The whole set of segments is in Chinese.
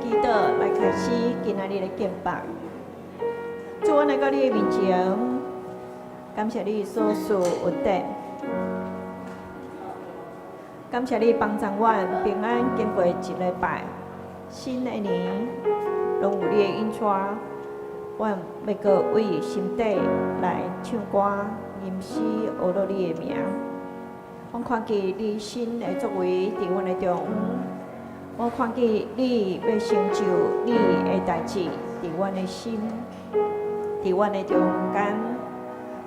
祈祷来开始今仔日的敬拜。主，阮来到你的面前，感谢你所赐恩典，感谢你帮助阮平安经过一礼拜。新的年，拢有你的引带，阮要搁为心底来唱歌、吟诗，学到你的名。我看见你新的作为伫阮的中央，我看见你要成就你的代志伫阮的心，伫阮的中间。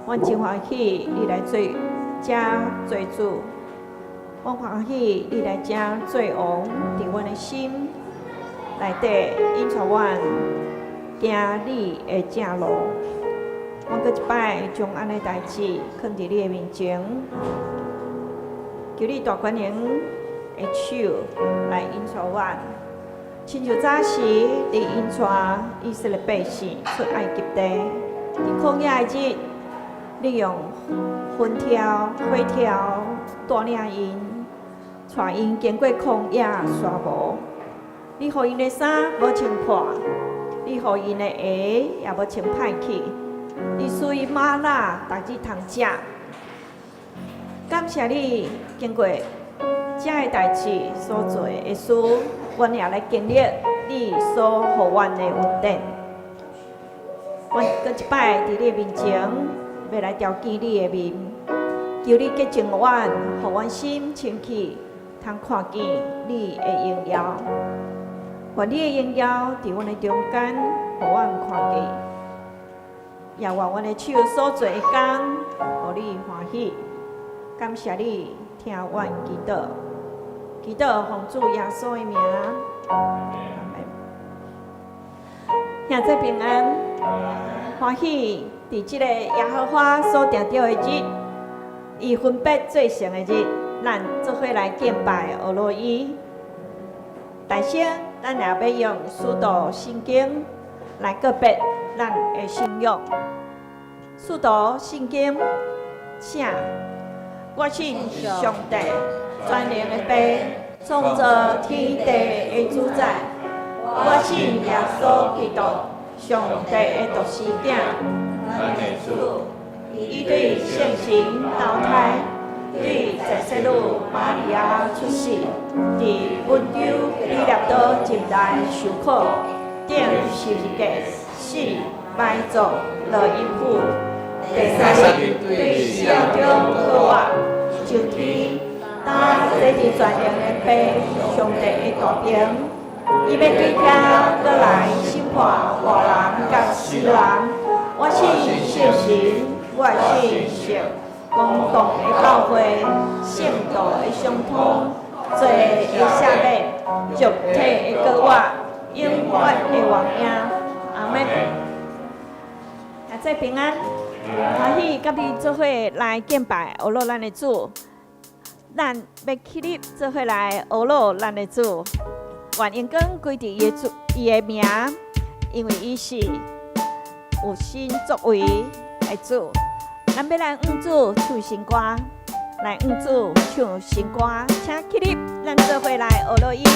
阮真欢喜你来做家做主，我欢喜你来家做王伫阮的心内底，引带阮行你的正路。我搁一摆将安尼代志放伫你的面前。求你大权能的手来引带阮，亲像早时你引带以色列百姓出埃及地，伫旷野的日，你用风挑、火挑带领因，带因经过旷野沙漠。你予因的衫无穿破，你予因的鞋也无穿歹去，你赐伊玛纳，逐日通食。感谢你经过这个代志所做的事，阮也来经历你所予阮的恩典。阮搁一摆伫你面前，要来朝见你的面，求你洁净阮，予阮心清气，通看见你的荣耀。愿你的荣耀伫阮的中间，予阮看见，也愿阮的手所做的工，予你欢喜。感谢你听阮祈祷，祈祷奉主耶稣的名，阿门。现在平安，欢喜伫即个耶和华所定着的日，伊分别做成的日，咱做伙来敬拜俄罗伊。大声，咱也要用使徒圣经来告别咱的信仰。使徒圣经写。我信上帝，全能的父，创造天地的主宰。我信耶稣基督，上帝的独生子，咱的主。伊对圣神投胎，对在世女玛利亚出世，伫温州比列岛境内受苦，顶十字架死，埋葬，落阴府。第三日对死了中复活，上天，当坐伫全能的父上帝的大边，伊要对天搁来审判活人甲死人。我信圣神，我信圣公道的教会，圣道的相通，罪的赦免，肉体的割活，永远的王命。阿门。也做平安。欢喜甲你做伙来敬拜俄罗咱的主，咱要起立做伙来俄罗咱的主，愿荣光归伫伊的名，因为伊是有新作为的主。咱要来向主唱新歌，来向主唱新歌，请起立，咱做伙来俄罗伊。来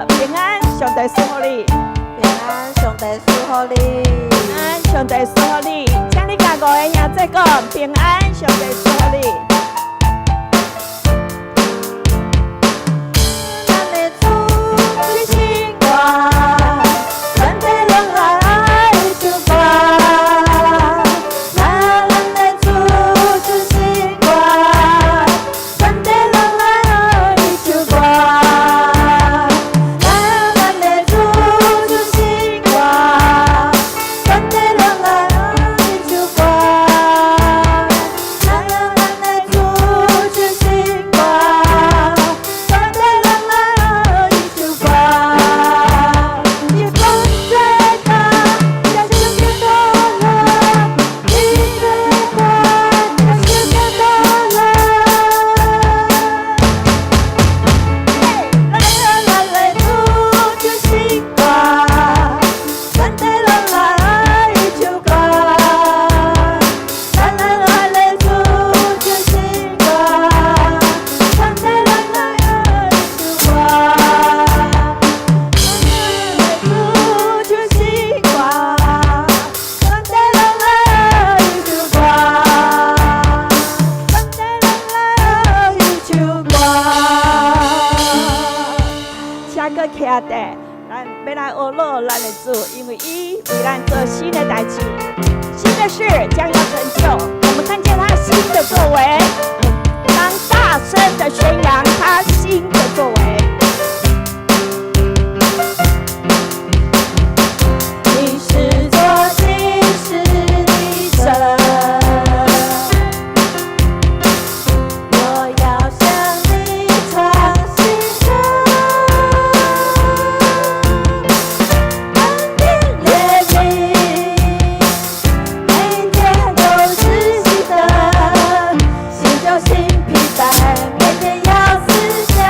平安，上帝赐福你。平安，上帝赐福你。平安，上帝赐福你。请你甲5个兄弟讲，平安，上帝赐福你。咱的主是星光，咱的人爱主光。咱的主是星光，咱的人爱主光。咱的主是星光，咱的人爱主光。咱的主是星光，咱的人爱主光。你光最大，让世界多了；你最大，让世界多了。咱的主是星光，咱的人爱主光。咱的主是星光，咱的人爱主光。咱的主是星光，咱的人爱主光。咱的人爱主光。请搁徛地，咱要来学乐咱的主，因为伊为咱做新的代志，新的事将要成就。我们看见他新的作为，当大声的宣扬他新的作为。你是做新事的神，我要向你唱新歌。恩典怜悯，每天都是新的，新酒新皮带，每天要思想。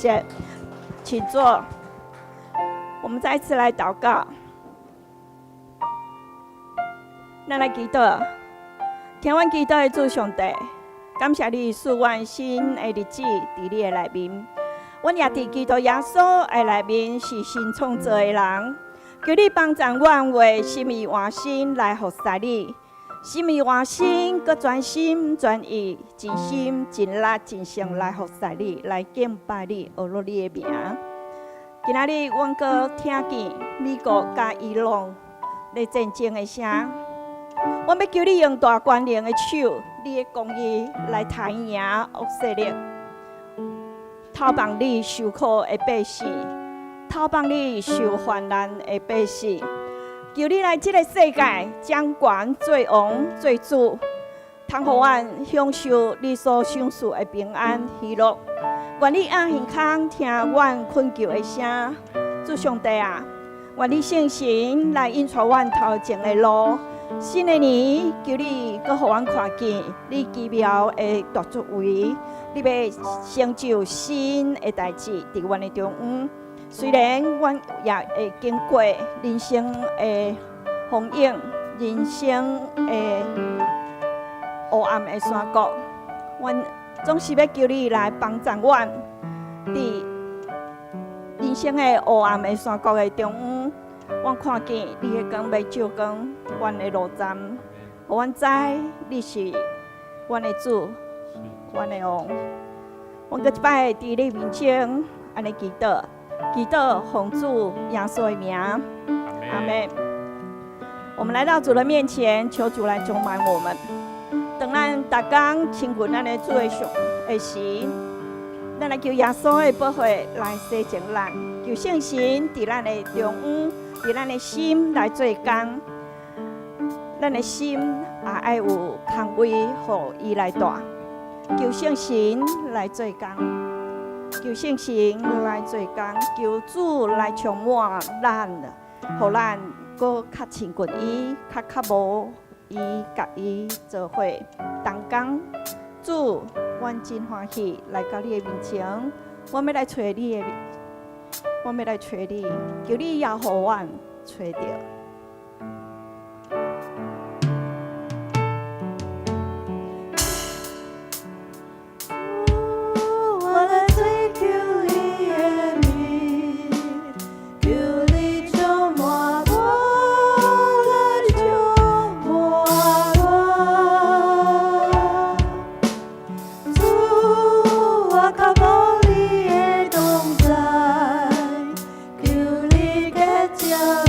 谢，请坐。我们再一次来祷告，咱来祈祷，听阮祈祷的主上帝，感谢你赐阮新的日子伫你的内面，阮也伫基督耶稣的内面是新创造的人。求你帮助阮为心意换心来服侍你，心意换心，搁全心全意、尽心尽力、尽性来服侍你，来敬拜你，学录你的名。今仔日阮搁听见美国甲伊朗咧战争的声，阮要求你用大权能的手，你的公义来弹赢恶势力，讨帮你受苦的百姓。讨帮你受患难的百姓，求你来这个世界掌权做王做主，通互阮享受你所赏赐的平安喜乐。愿你按耳孔听阮恳求的声，主上帝啊，愿你圣神来引带阮头前的路。新的年，求你搁互阮看见你奇妙的大作为，你要成就新的代志伫阮的中央。虽然阮也会经过人生的风影、人生的黑暗的山谷，阮总是要求你来帮助阮，伫人生的黑暗的山谷的中央，阮看见你的光要照光阮的路站，互阮知你是阮的主、阮的王。阮搁一摆伫你面前安尼祈祷。祈祷奉主耶稣的名，阿们。我们来到主的面前，求主来充满我们。当咱逐工亲近咱的主的时，咱来求耶稣的保护来洗净咱，求圣神伫咱的中央，伫咱的心来做工。咱的心也爱有空位，互伊来带。求圣神来做工。求圣神来做工，求主来充满咱，互咱搁较亲近伊，较无伊甲伊做伙同工。主，阮真欢喜来到你的面前，阮要来找你的，阮要来找你，求你也互阮找到。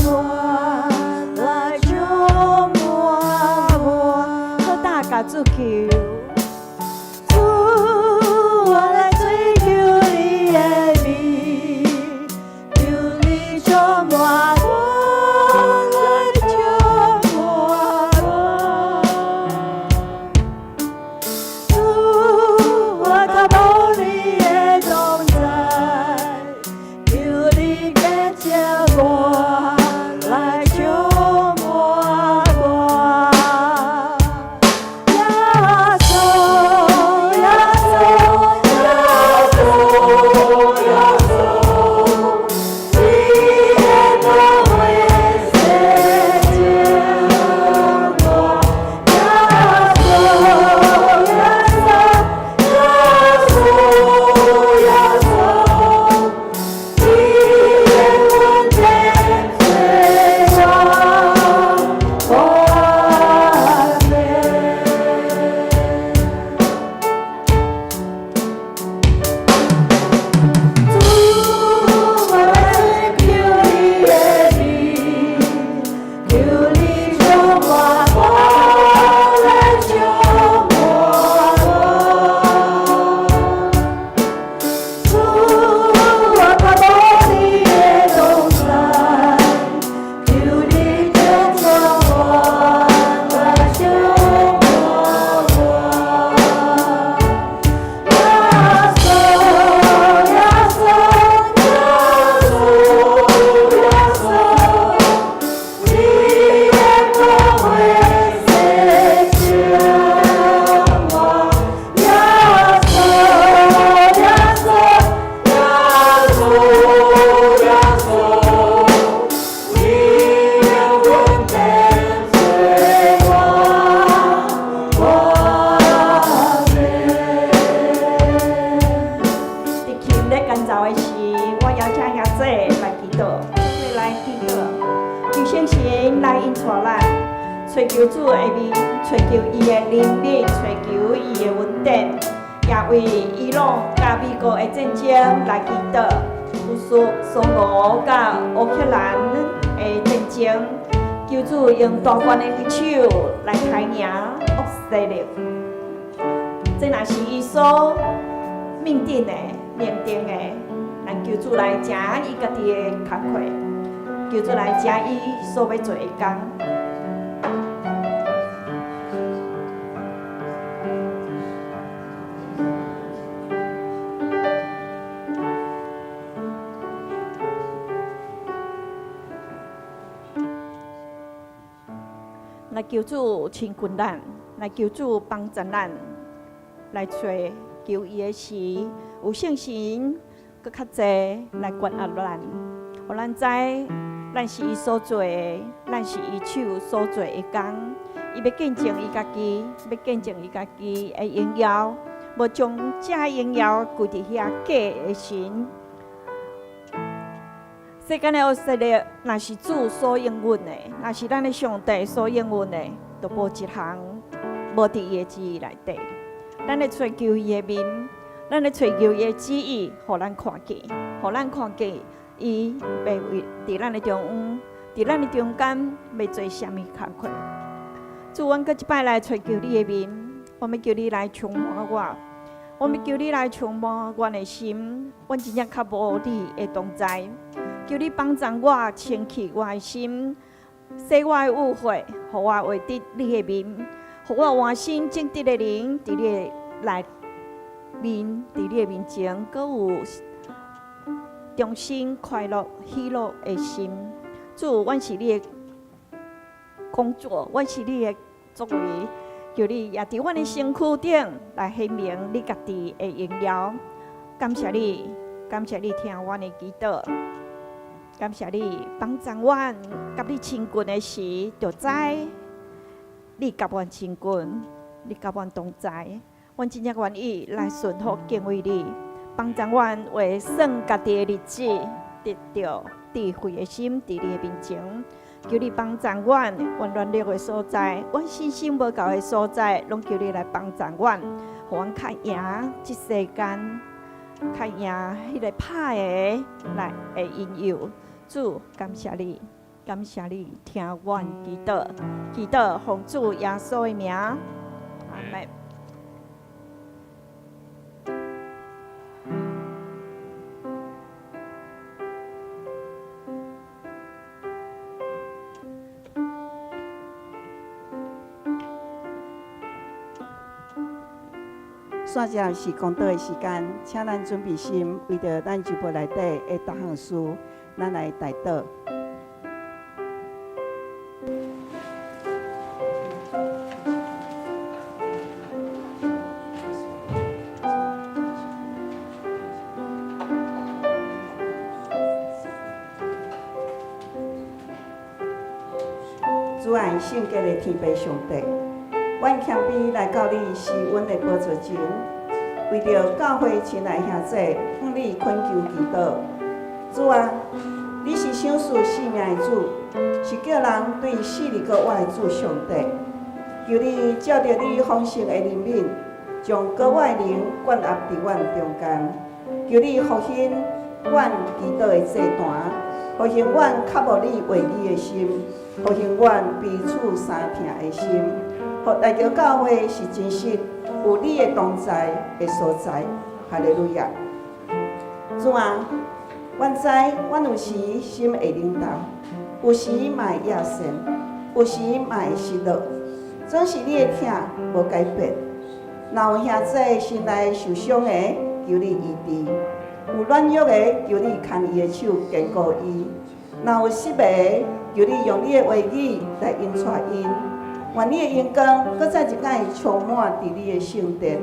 我。有信心来引带咱，追求主的面，追求伊的灵力，追求伊的稳定，也为伊朗甲美国的战争来祈祷。苏俄甲乌克兰的战争，求主用大官的手来开赢恶势力。这若是伊所命定的、命定的，咱求主来食伊家己的工课，求主来食伊所要做的工。来求主亲近咱，来求主帮助咱，来找求伊的时，有信心，搁较济来关压咱，互咱知咱是伊所做的，咱是伊手所做的工。伊要见证伊家己，要见证伊家己的荣耀，无将这荣耀归伫遐假的神。世间的恶势力，若是主所应允的，若是咱的上帝所应允的，就无一项无伫伊的旨意内底。咱咧追求伊的面，咱咧追求伊的旨意，互咱看见，互咱看见伊要为伫咱的中央，伫咱的中间要做啥物工课。主，阮搁一摆来追求你的面，我要叫你来充满我，我要叫你来充满阮的心，阮真正较无你的同在。求你帮助我清气我的心，洗我的污秽，互我画得你的面，互我换心正直的灵，伫你内面，伫你的面前，阁有忠心、快乐、喜乐的心。主，阮是你的工作，阮是你的作为，求你也伫阮的身躯顶来显明你家己的荣耀。感谢你，感谢你听阮的祈祷。感谢你帮助阮，甲你亲近的时，就知你甲阮亲近，你甲阮同在。阮真正愿意来顺服敬畏你，帮助阮为算家己的日子，得到智慧的心伫你的面前。求你帮助阮，阮软弱的所在，阮信心无够的所在，拢求你来帮助阮，互阮较赢这世间，较赢迄个歹的来的引诱。主，感谢你，感谢你听阮祈祷，祈祷奉主耶稣的名，阿门。线接是讲道的时间，请咱准备心，为着咱周报内底的各项事，咱来代祷。主爱圣洁的天父上帝，阮谦卑来到你施恩的宝座前，为着教会亲爱兄姐，向你恳求祈祷。主啊，你是赏赐性命的主，是叫人对死而搁活的主上帝。求你照着你丰盛的怜悯，将搁活的灵灌压伫阮中间。求你复兴阮祈祷的祭坛，复兴阮较无你为你的心，复兴阮彼此相听的心。互大桥教会是真实有你的同在的所在。哈利路亚！主啊，阮知阮有时心会冷淡，有时嘛会野心，有时嘛会失落，总是你的疼无改变。若有兄弟心内受伤的，求你医治；有软弱的，求你牵伊的手坚固伊；若有失败的，求你用你的话语来引带因。愿你的阳光搁再一摆充满伫你的圣殿，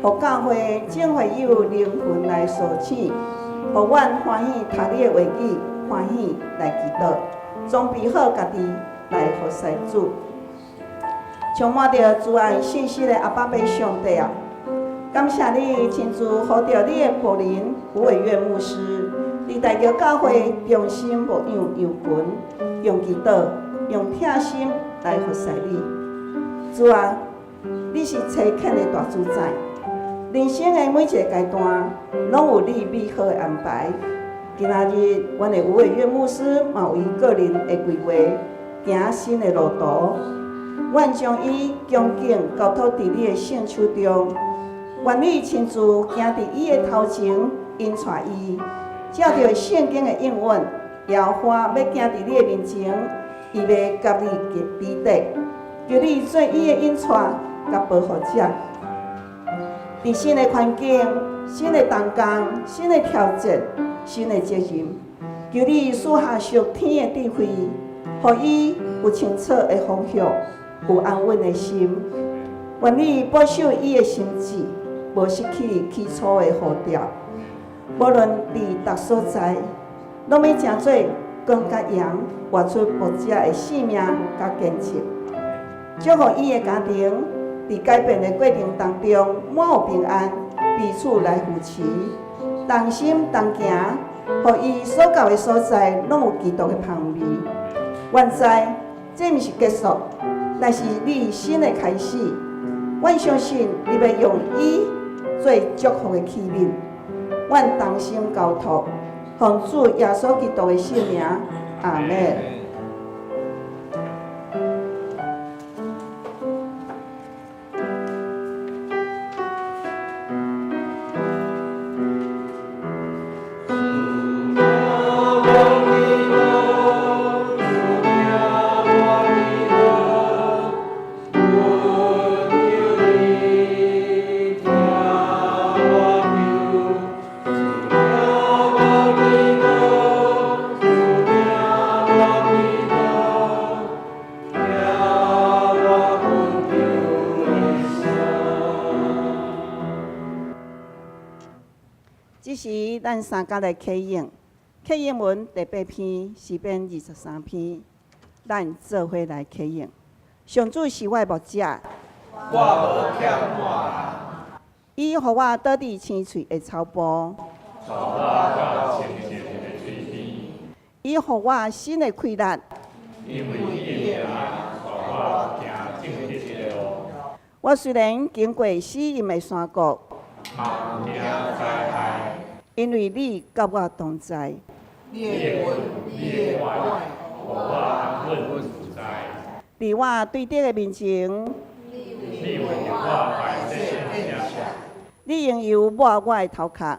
互教会正会有灵魂来苏醒，互阮欢喜读你的话语，欢喜来祈祷，装备好家己来服侍主。充满着主爱信息的阿爸爸上帝啊，感谢你亲自呼着你的仆人胡伟月牧师，伫大桥教会忠心牧养羊群。用祈祷、用疼心来服侍你。主啊，你是差遣的大主宰，人生的每一个阶段，拢有你美好的安排。今仔日，阮的吴伟岳牧师嘛为个人的规划，行新的路途。阮将伊恭敬交托伫你的圣手中，愿你亲自行伫伊的头前，引带伊，照着圣经的应允，摇花要行伫你的面前，伊要甲你抵达，求你做伊的引带甲保护者。伫新的环境、新的同工、新的挑战、新的责任，求你赐下属天的智慧，予伊有清楚的方向，有安稳的心。愿你保守伊的心智，无失去起初的步调。无论伫逐所在，拢要成做光甲阳，活出牧者的性命甲坚持。祝福伊的家庭伫改变的过程当中满有平安，彼此来扶持，同心同行，予伊所到的所在拢有基督的香味。愿知这毋是结束，乃是你新的开始。阮相信你要用伊做祝福的器皿。阮同心交托，奉主耶稣基督的圣名，阿门。这是咱三甲的启应，启应文第8篇，诗篇23篇，咱做伙来启应。上主是我的牧者，我无欠我，伊予我倒伫青翠的草坡，带我到清净的水边，伊予我新的气力，因为伊的名带我行正直的路。我虽然经过死荫的山谷，嘛惊灾害，因为你甲我同在。你的恩，你的爱，互我安稳自在。伫我对敌的面前，你为我摆设宴席，你用油抹我的头壳，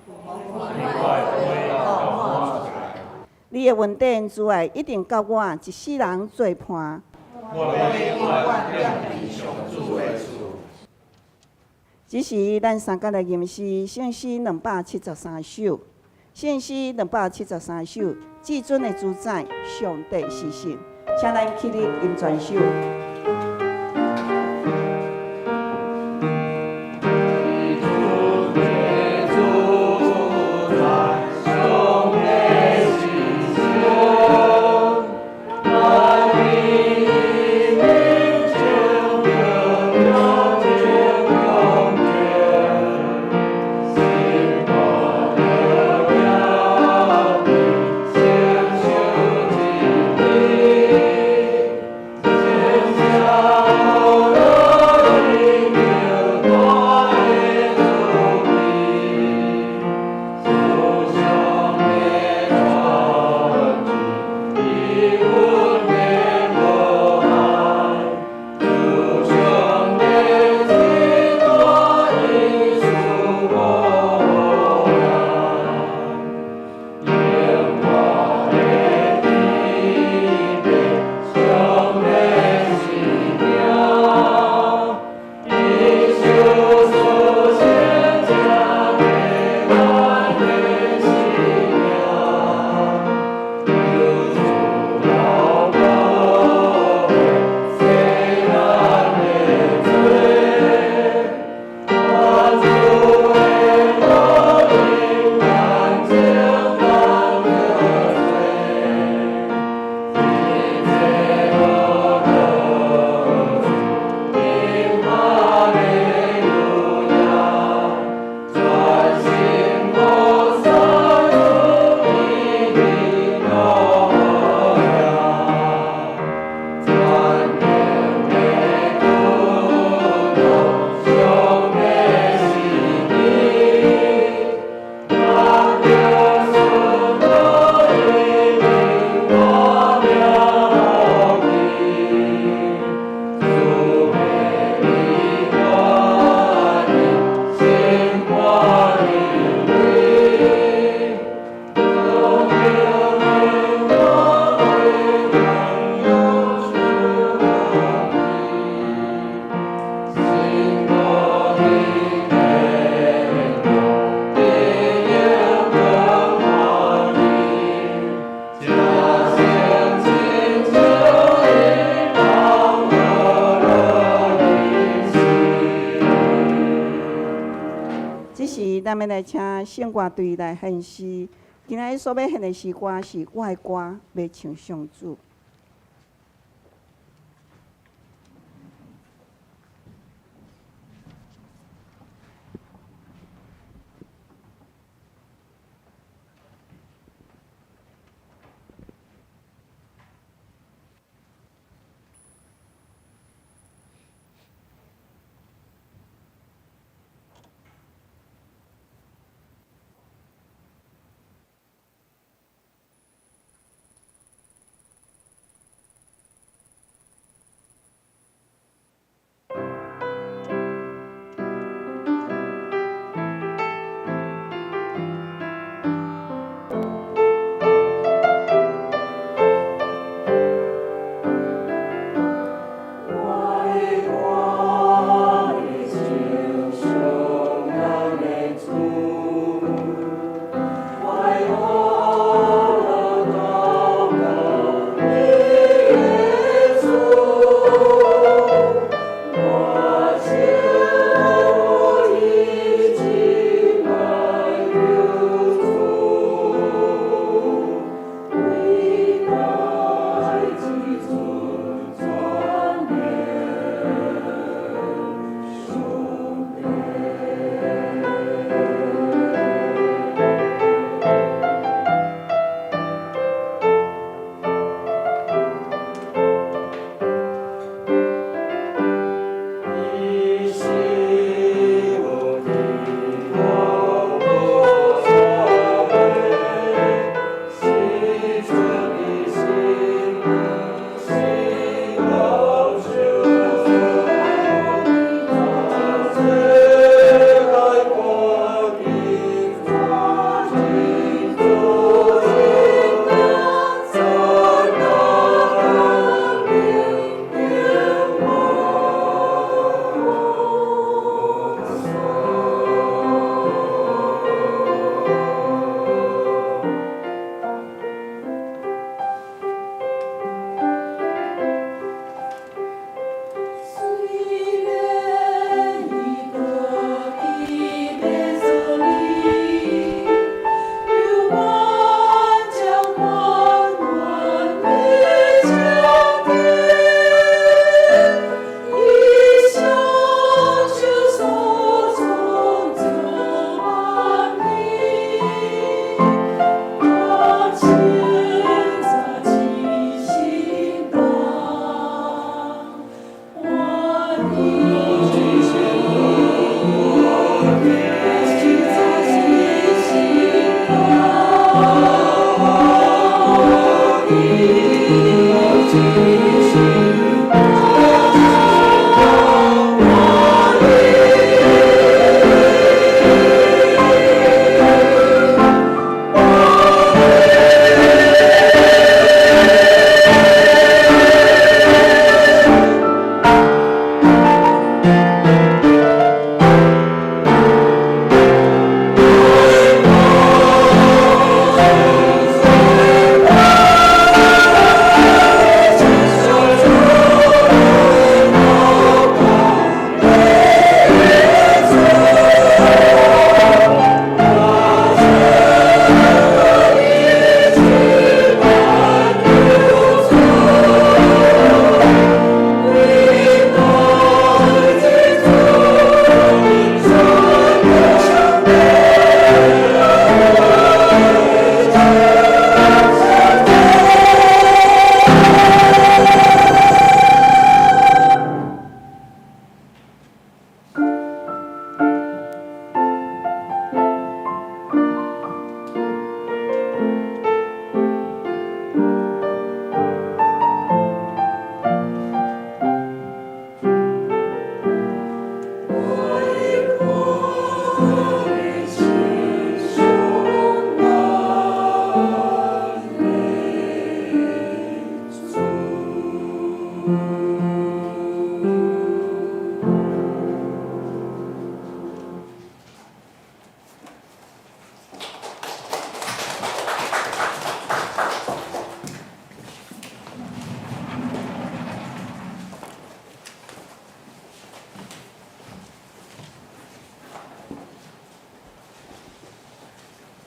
你我的杯倒满来。你的恩典主爱一定甲我一世人做伴。我要永远踮伫上主的厝。这是咱三甲的吟诗，圣诗273首，圣诗273首，至尊的主宰，上帝是神，请咱起立吟全首。下面来请圣歌队来献诗。今仔日所要献的诗歌是我的歌，要唱上主。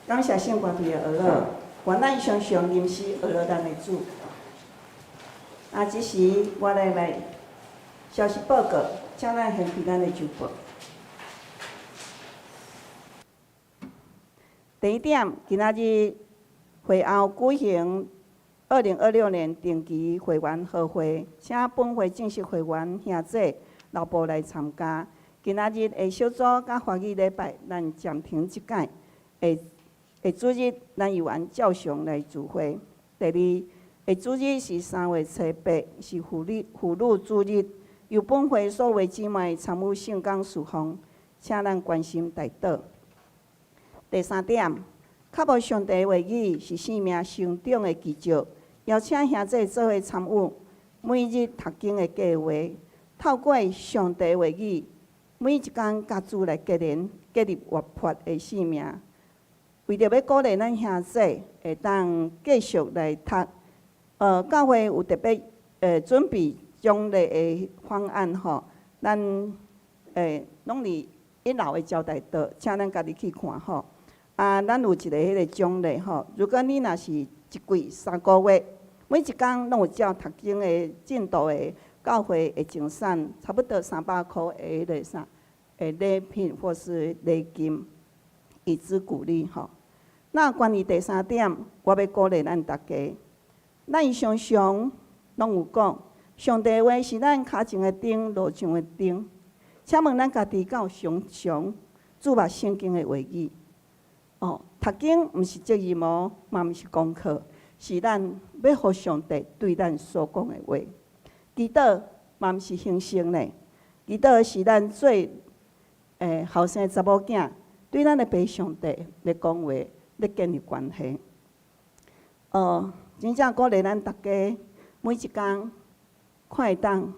感谢圣歌队的儿乐，愿咱常常吟诗学乐咱的主。这时我来消息报告，请咱现开咱的周报。第一点，今仔日会后举行2026年定期会员贺会，请本会正式会员兄弟老婆来参加。今仔日的小组甲欢喜礼拜，咱暂停一摆。下主日咱由原照常来聚会。第二，下主日是3月7日，是妇女主日，由本会所有姊妹参与圣港事奉，请咱关心代祷。第三点，确保上帝话语是生命成长的基石，邀请兄弟做伙参与每日读经的计划，透过上帝话语，每一天甲主来结连，建立活泼的生命。为着要鼓励咱兄弟会当继续来读，教会有特别准备奖励的方案吼，咱拢伫1楼的招待桌，请咱家己去看吼。咱有一个迄个奖励吼，如果你若是一季3个月，每一天拢有照读经的进度的，教会会精算差不多300块的迄个啥礼品或是礼金，以资鼓励吼。那关于第三点，我要鼓励咱大家，咱常常拢有讲，上帝话是咱脚前的灯，路上的灯。请问咱家己敢有常常注目圣经的话语？读经毋是责任哦，嘛毋是功课，是咱要互上帝对咱所讲的话。祈祷嘛毋是形式呢，祈祷是咱做后生查某囝对咱的爸上帝来讲话，来建立关系。真正鼓励咱大家每一工看会当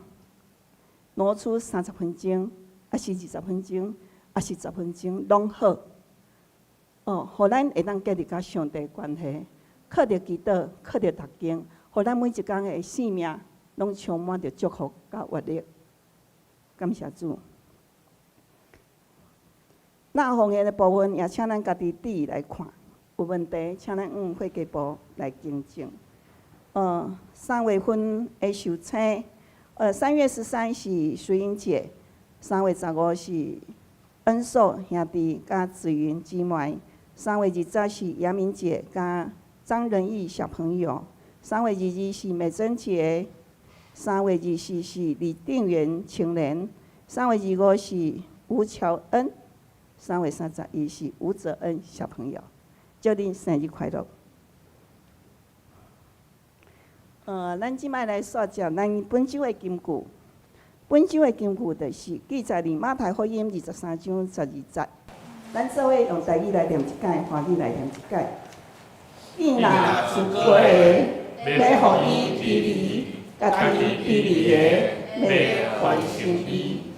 挪出30分钟，还是20分钟，还是10分钟，拢好。互咱会当建立甲上帝关系，靠着祈祷，靠着读经，互咱每一工的生命拢充满着祝福甲活力。感谢主。那奉献的部分也请咱家己注意来看，有问题请咱会计部来更正。3月份的受请，3月13是水英节，3月15是恩寿兄弟甲紫云姊妹。3月20是阳明节加张仁义小朋友，3月22是美珍节，3月24是李定元青年，3月25是吴乔恩，3月31是吴泽恩小朋友，祝恁生日快乐！咱即摆来说讲咱本周的金句。本周的金句就是记载伫马太福音23章12节。咱做伙用台语来念一解，华语来念一解。伊若出过要互伊比例，家己比例的要还心伊。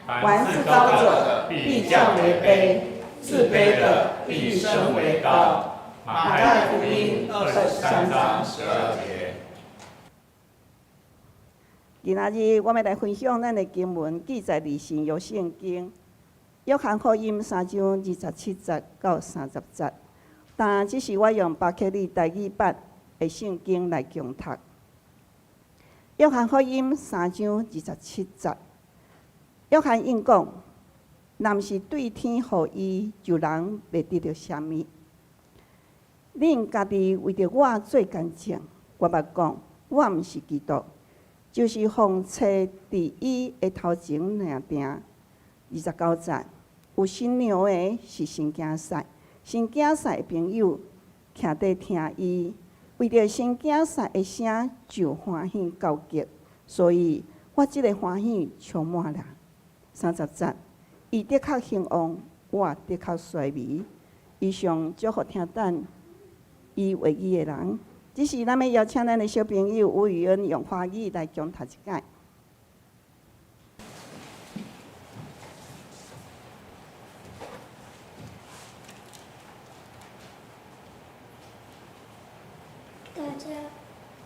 凡自高者必降为卑，自卑的必升为高。马太福音23章12节。今仔日我们来分享咱的经文，记载伫新约圣经。约翰福音3章27节到30节，但只是我用巴克利台语版的圣经来共读。约翰福音3章27节，约翰应讲：若毋是对天予伊，就人袂得到啥物。恁家己为着我做见证，我捌讲，我毋是基督，就是奉册伫伊的头前领定。29节，有新娘的是新囝婿，新囝婿的朋友徛伫听伊，为着新囝婿的声就欢喜告急，所以我即个欢喜充满了。30节，伊的确兴旺，我的确衰微。以上祝福听等伊话语的人，只是咱要邀请咱的小朋友吴宇恩用华语来共读一解。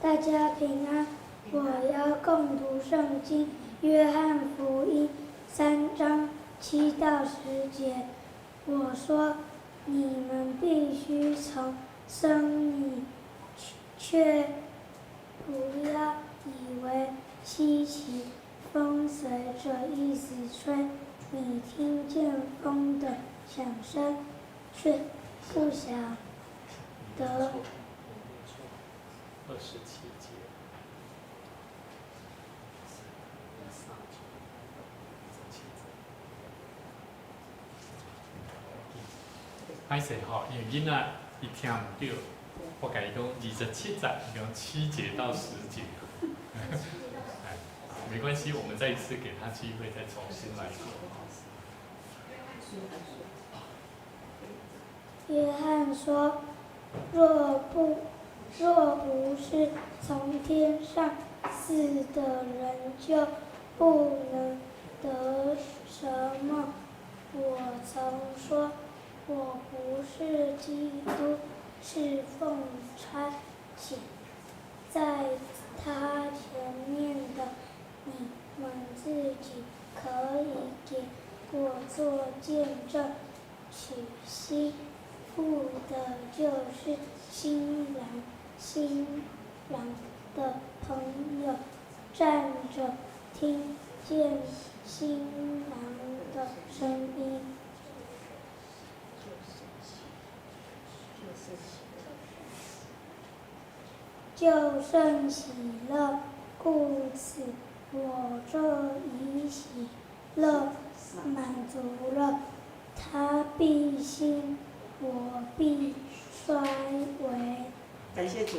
大家平安，我要共读圣经约翰福音3章7到10节。我说，你们必须从生里，却不要以为稀奇。风随着意思吹，你听见风的响声，却不晓得。27节。歹势吼，因为囡仔伊听唔到，我甲伊讲27节，伊讲7节到10节。没关系，我们再一次给他机会，再重新来过。约翰说：“若不是从天上死的人，就不能得什么。我曾说，我不是基督，是奉差遣在他前面的。你们自己可以给我做见证。娶新妇的就是新郎的朋友，站着听见新郎的声音，就甚喜乐。故此，我这一喜乐满足了，他必兴，我必衰微。感谢主。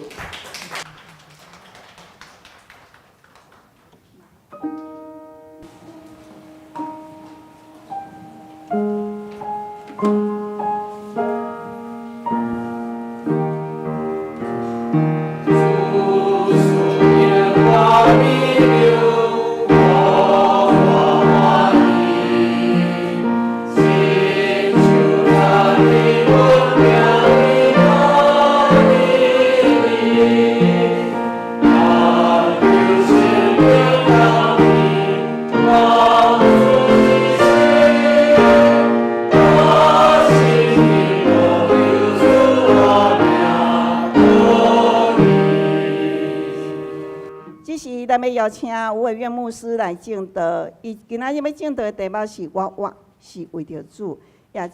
咱要邀请吴伟苑牧师来证道，伊今仔日要证道的题目是我是为着主，也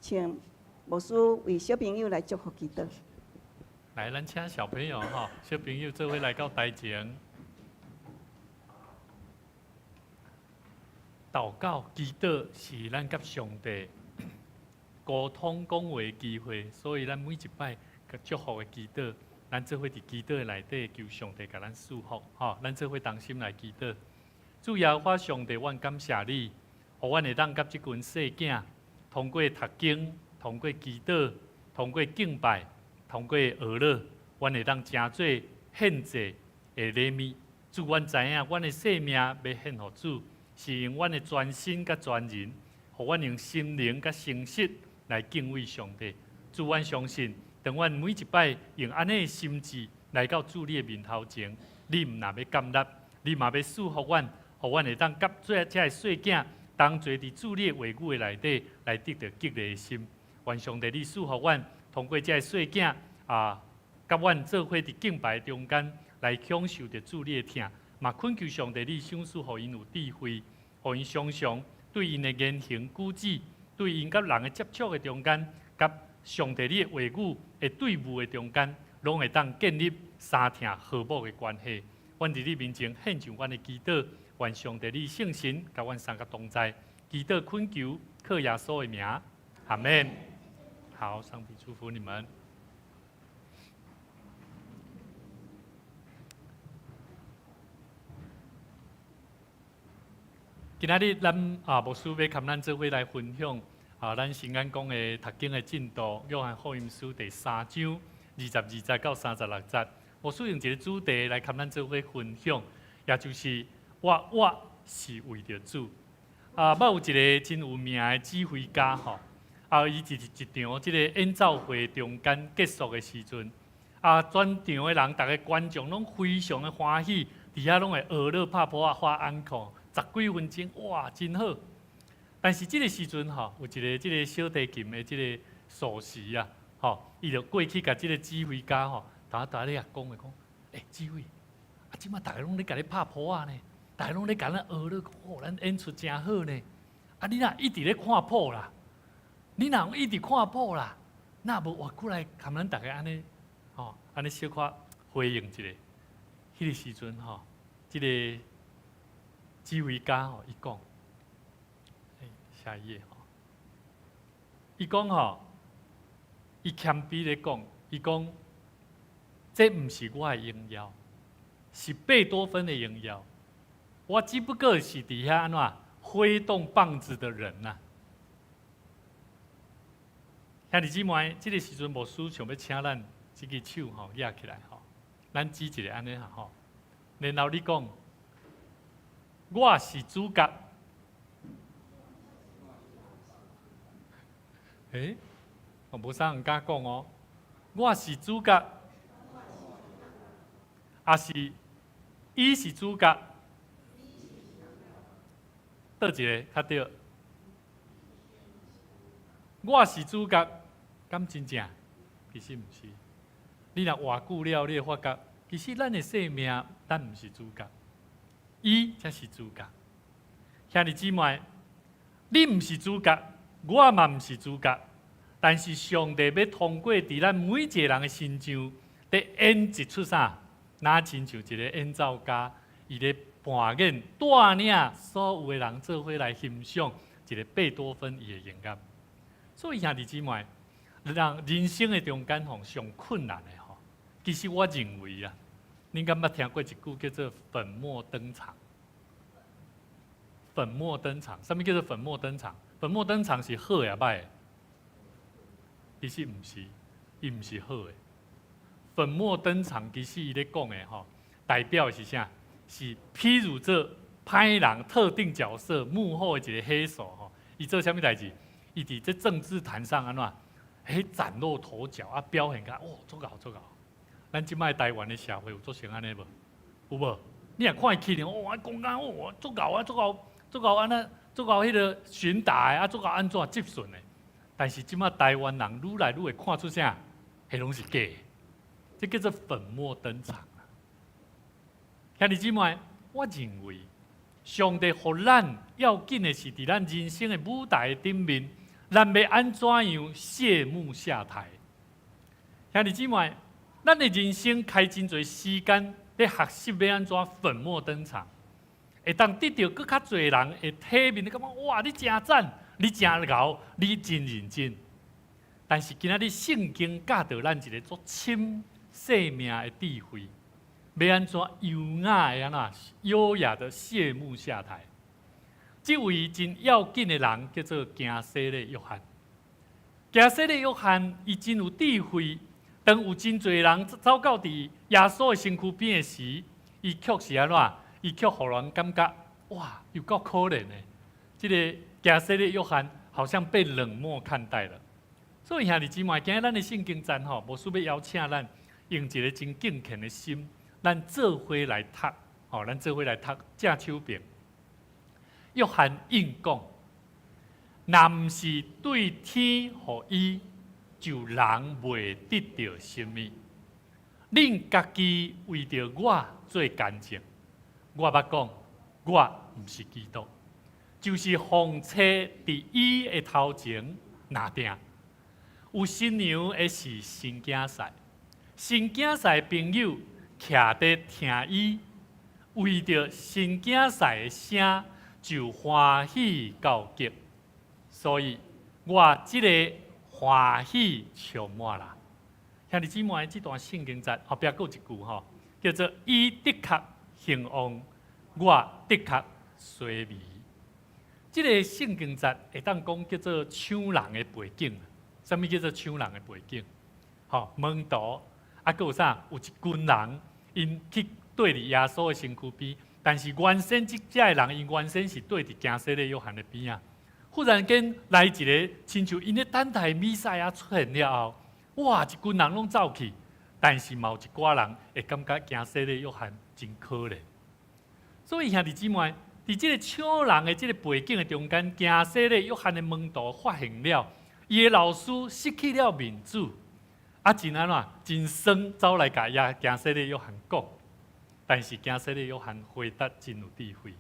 请牧师为小朋友来祝福祈祷。来，咱请小朋友哈，小朋友做伙来到台前，祷告祈祷是咱甲上帝沟通讲话的机会，所以咱每一摆甲祝福的祈祷。咱做伙伫祈祷内底求上帝甲咱祝福，吼！咱做伙同心来祈祷。主耶和华上帝，阮感谢你，互阮会当甲即群细囝，通过读经，通过祈祷，通过敬拜，通过学乐，阮会当真做献祭的礼物。主，阮知影，阮的性命要献互主，是用阮的全心甲全人，互阮用心灵甲诚实来敬畏上帝。主，阮相信。当阮每一摆用安尼的心志来到主你的面头前，你毋若要感纳，你嘛要祝福阮，互阮会当甲这个细囝同齐伫主你的话语的内底来得到激励的心。愿上帝你祝福阮，通过这个细囝甲阮做伙伫敬拜中间来享受着主你的疼，嘛恳求上帝你赏赐互因有智慧，互因常常对因的言行举止，对因甲人的接触的中间，甲上帝你的话语的对舞的中间，拢会当建立三听和睦的关系。阮伫你面前献上阮的祈祷，愿上帝你圣神甲阮三个同在。祈祷恳求，靠耶稣的名，阿门。好，上帝祝福你们。今仔日咱牧师要跟咱做伙来分享。咱新安宫的读经的进度，约翰福音书第3章22节到36节，牧师用一个主题来跟咱做伙分享，也就是我是为着主。捌有一个真有名的指挥家吼，伊一场即个演奏会中间结束的时阵，全场的人，逐个观众拢非常的欢喜，伫遐拢会学乐拍鼓发安可，10几分钟，哇，真好。但是这个时阵吼，有一个这个小提琴的这个首席啊，吼，伊就过去甲即个指挥家吼，大咧也讲指挥，啊，即马大家拢咧甲你拍谱啊呢，大家拢咧甲咱学咧，咱演出真好呢。啊，你若一直咧看谱啦，你若一直看谱啦，那无活过来含咱大家安尼，吼，安尼小可回应一下。迄个时阵吼，即个指挥家吼，伊讲，下一页吼，伊讲吼，伊谦卑咧讲，伊讲，这毋是我的荣耀，是贝多芬的荣耀，我只不过是伫遐安怎挥动棒子的人呐。兄弟姊妹，即个时阵牧师想要请咱即个手吼举起来吼，咱指一个安尼哈吼，然后你讲，我是主角。我无啥人敢讲哦，我是主角，也是伊是主角，倒一个较对。我是主角，敢真正？其实毋是。你若活久了，你会发觉，其实咱的生命，咱毋是主角，伊才是主角。兄弟姊妹，你毋是主角，我嘛毋是主角。但是上帝要通过伫咱每一个人的身上，伫演一出啥？那亲像一个演奏家，伊咧扮演带领所有的人做伙来欣赏一个贝多芬伊的音乐。所以兄弟姊妹，人生的中间吼上困难的吼，其实我认为啊，恁敢捌听过一句叫做“粉墨登场”？粉墨登场，什么叫做粉墨登场？粉墨登场是好也歹的？其实毋是，伊毋是好的。粉墨登场，其实伊咧讲的吼，代表的是啥？是譬如这歹人特定角色幕后的一个黑手吼，伊做啥物代志？伊伫这政治坛上安怎？崭露头角啊，表现甲足够足够。咱即摆台湾的社会有做成安尼无？有无？你若看伊去年讲啊，足够啊，足够安那，足够迄个巡打的啊，足够安怎接顺的？但是即马台湾人愈来愈会看出啥？迄拢是假的，这叫做粉墨登场。兄弟姊妹，我认为上帝互咱要紧的是伫咱人生的舞台顶面，咱要安怎样谢幕下台？兄弟姊妹，咱的人生开真侪时间咧学习要安怎粉墨登场，会当得到更较侪人会体面，感觉哇，你真赞！你真牛，你真认真，但是今仔日圣经教导咱一个足深生命的智慧，要安怎优雅的安怎优雅的谢幕下台。这位真要紧的人叫做加西利约翰。加西利约翰伊真有智慧，当有真侪人走到伫耶稣的身躯边的时，伊却是安怎？伊却互人感觉哇，又够可怜的。这个加西利约翰好像被冷漠看待了，所以兄弟姊妹，今日咱的圣经站吼，牧师要邀请咱用一个真敬虔的心，咱做伙来读，吼，咱做伙来读正手边。约翰应讲，若毋是对天互伊，就人袂得到什么。恁家己为着我做见证，我捌讲，我毋是基督。就是风车伫伊的头前拿定，有新娘的是新囝婿，新囝婿朋友徛伫听伊，为着新囝婿的声就欢喜到极，所以我即个欢喜充满啦。兄弟姊妹，这段圣经节后壁还有一句吼，叫做“伊的确兴旺，我的确衰微”。这个圣经节会当讲叫做抢人的背景，什么叫做抢人的背景？门徒啊，还有啥？有一群人因去对伫耶稣的身躯边，但是原先这些人因原先是对伫加西利约翰的边啊。忽然间来一个，亲像因咧等待弥赛亚出现了后，哇，一群人拢走去，但是嘛有一寡人会感觉加西利约翰真可怜。所以兄弟姊妹。伫即个抢人的即个背景的中间，加西利约翰的门徒发现了，伊的老师失去了面子，真安怎真酸，走来甲加西利约翰讲。但是加西利约翰回答真有智慧，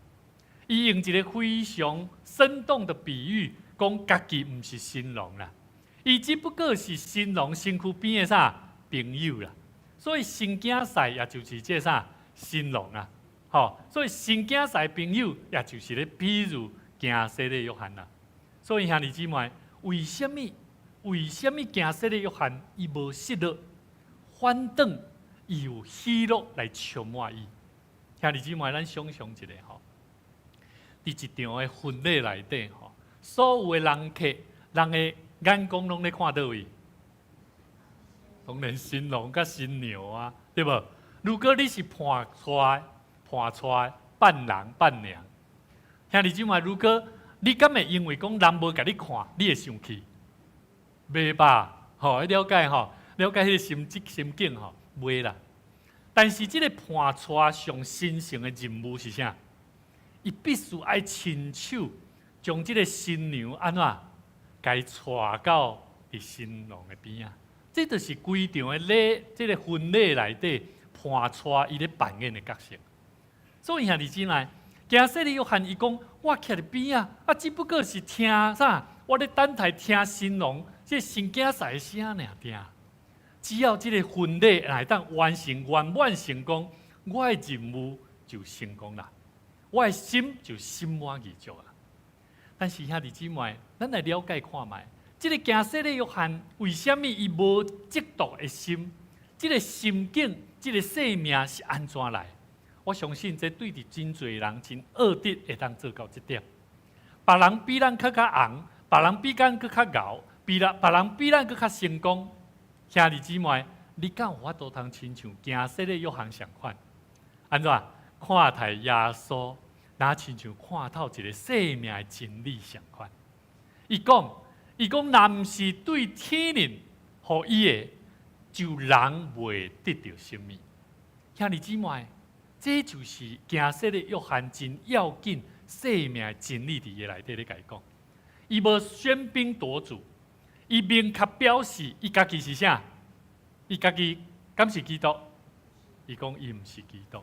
伊用一个非常生动的比喻，讲家己毋是新郎啦，伊只不过是新郎身躯边的啥朋友啦。所以新囝婿也就是这啥新郎啊，所以新囝婿朋友也就是咧比喻加西利约翰啦。所以兄弟姊妹，为什么加西利约翰伊无失落，反倒伊有喜乐来充满伊？兄弟姊妹，咱想象一下伫一场的婚礼内底所有的人客，人的眼光拢咧看倒位？当然新郎甲新娘啊，对无？如果你是伴娶伴郎伴娘，兄弟姊妹，如果你敢会因为讲人无甲你看，你会生气？袂吧？了解了解迄个心境袂啦。但是这个伴娶上神圣的任务是啥？伊必须爱亲手将这个新娘安怎，该娶到伫新郎的边啊。这就是规场的礼，这个婚礼内底伴娶伊咧扮演的角色。所以兄弟姊妹，加西利约翰伊讲，我徛伫边啊，只不过是听啥？我咧等待听新郎这新囝婿的声尔定。只要这个婚礼来当完成圆满成功，我的任务就成功啦，我的心就心满意足啦。但是兄弟姊妹，咱来了解看卖，这个加西利约翰为什么伊无嫉妒的心？这个心境，这个生命是安怎来？我相信这对伫真侪人真恶德会当做到这点。别人比咱更较红，别人比咱更较牛，别人比咱更较成功。兄弟姊妹，你敢有法度通亲像加西利约翰相款？安怎看待耶稣，那亲像看透一个生命的真理相款？伊讲，若毋是对天人互伊的，就人袂得到生命。兄弟姊妹，这就是加西利约翰真要紧生命的真理伫伊内底咧甲伊讲。伊无喧宾夺主。伊明确表示，伊家己是啥？伊家己敢是基督？伊讲伊毋是基督。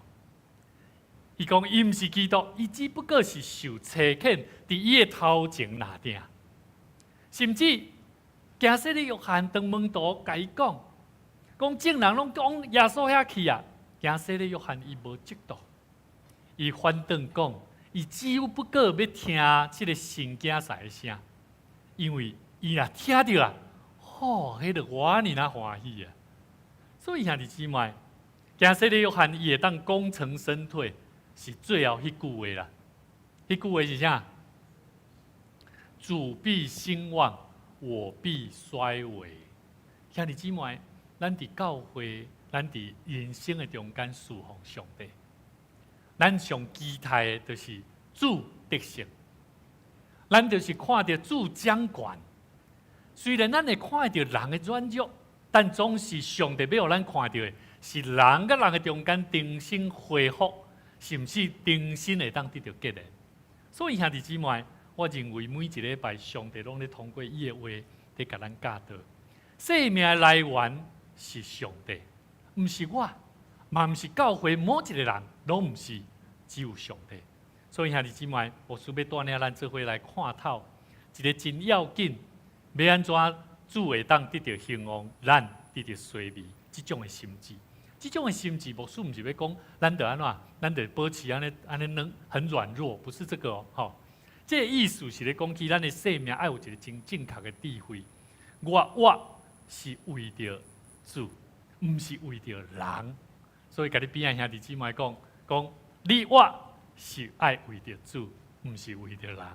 伊讲伊毋是基督，伊只不过是受差遣伫伊的头前那定。甚至加西利约翰当门徒甲伊讲，众人拢讲耶稣遐去啊。加西利约翰伊无嫉妒，伊反倒讲，伊只不过要听即个新囝婿的声，因为伊若听到啊，迄个我呢那欢喜啊！所以兄弟姊妹，加西利约翰伊会当功成身退，是最后迄句话啦。迄句话是啥？主必兴旺，我必衰微。兄弟姊妹，咱伫教会，咱伫人生的中间侍奉上帝，咱上期待的就是主得胜，咱就是看到主掌权。虽然咱会看到人的软弱，但总是上帝要让咱看到的是人甲人的中间重新恢复，甚至重新会当得到结连。所以兄弟姊妹，我认为每一礼拜上帝拢咧通过伊的话，在甲咱教导。生命的来源是上帝，毋是我，嘛毋是教会某一个人，拢毋是，只有上帝。所以兄弟姊妹，我需要带领咱做伙来看透一个真要紧。要安怎主会当得到兴旺，咱得到衰微，这种的心志，这种的心志，牧师毋是要讲咱得安怎，咱得保持安尼很软弱，不是这个哦。这个意思是咧讲起咱的生命，爱有一个真正确的智慧。我是为着主，毋是为着人。所以，甲你边仔兄弟姊妹讲，你我是爱为着主，毋是为着人。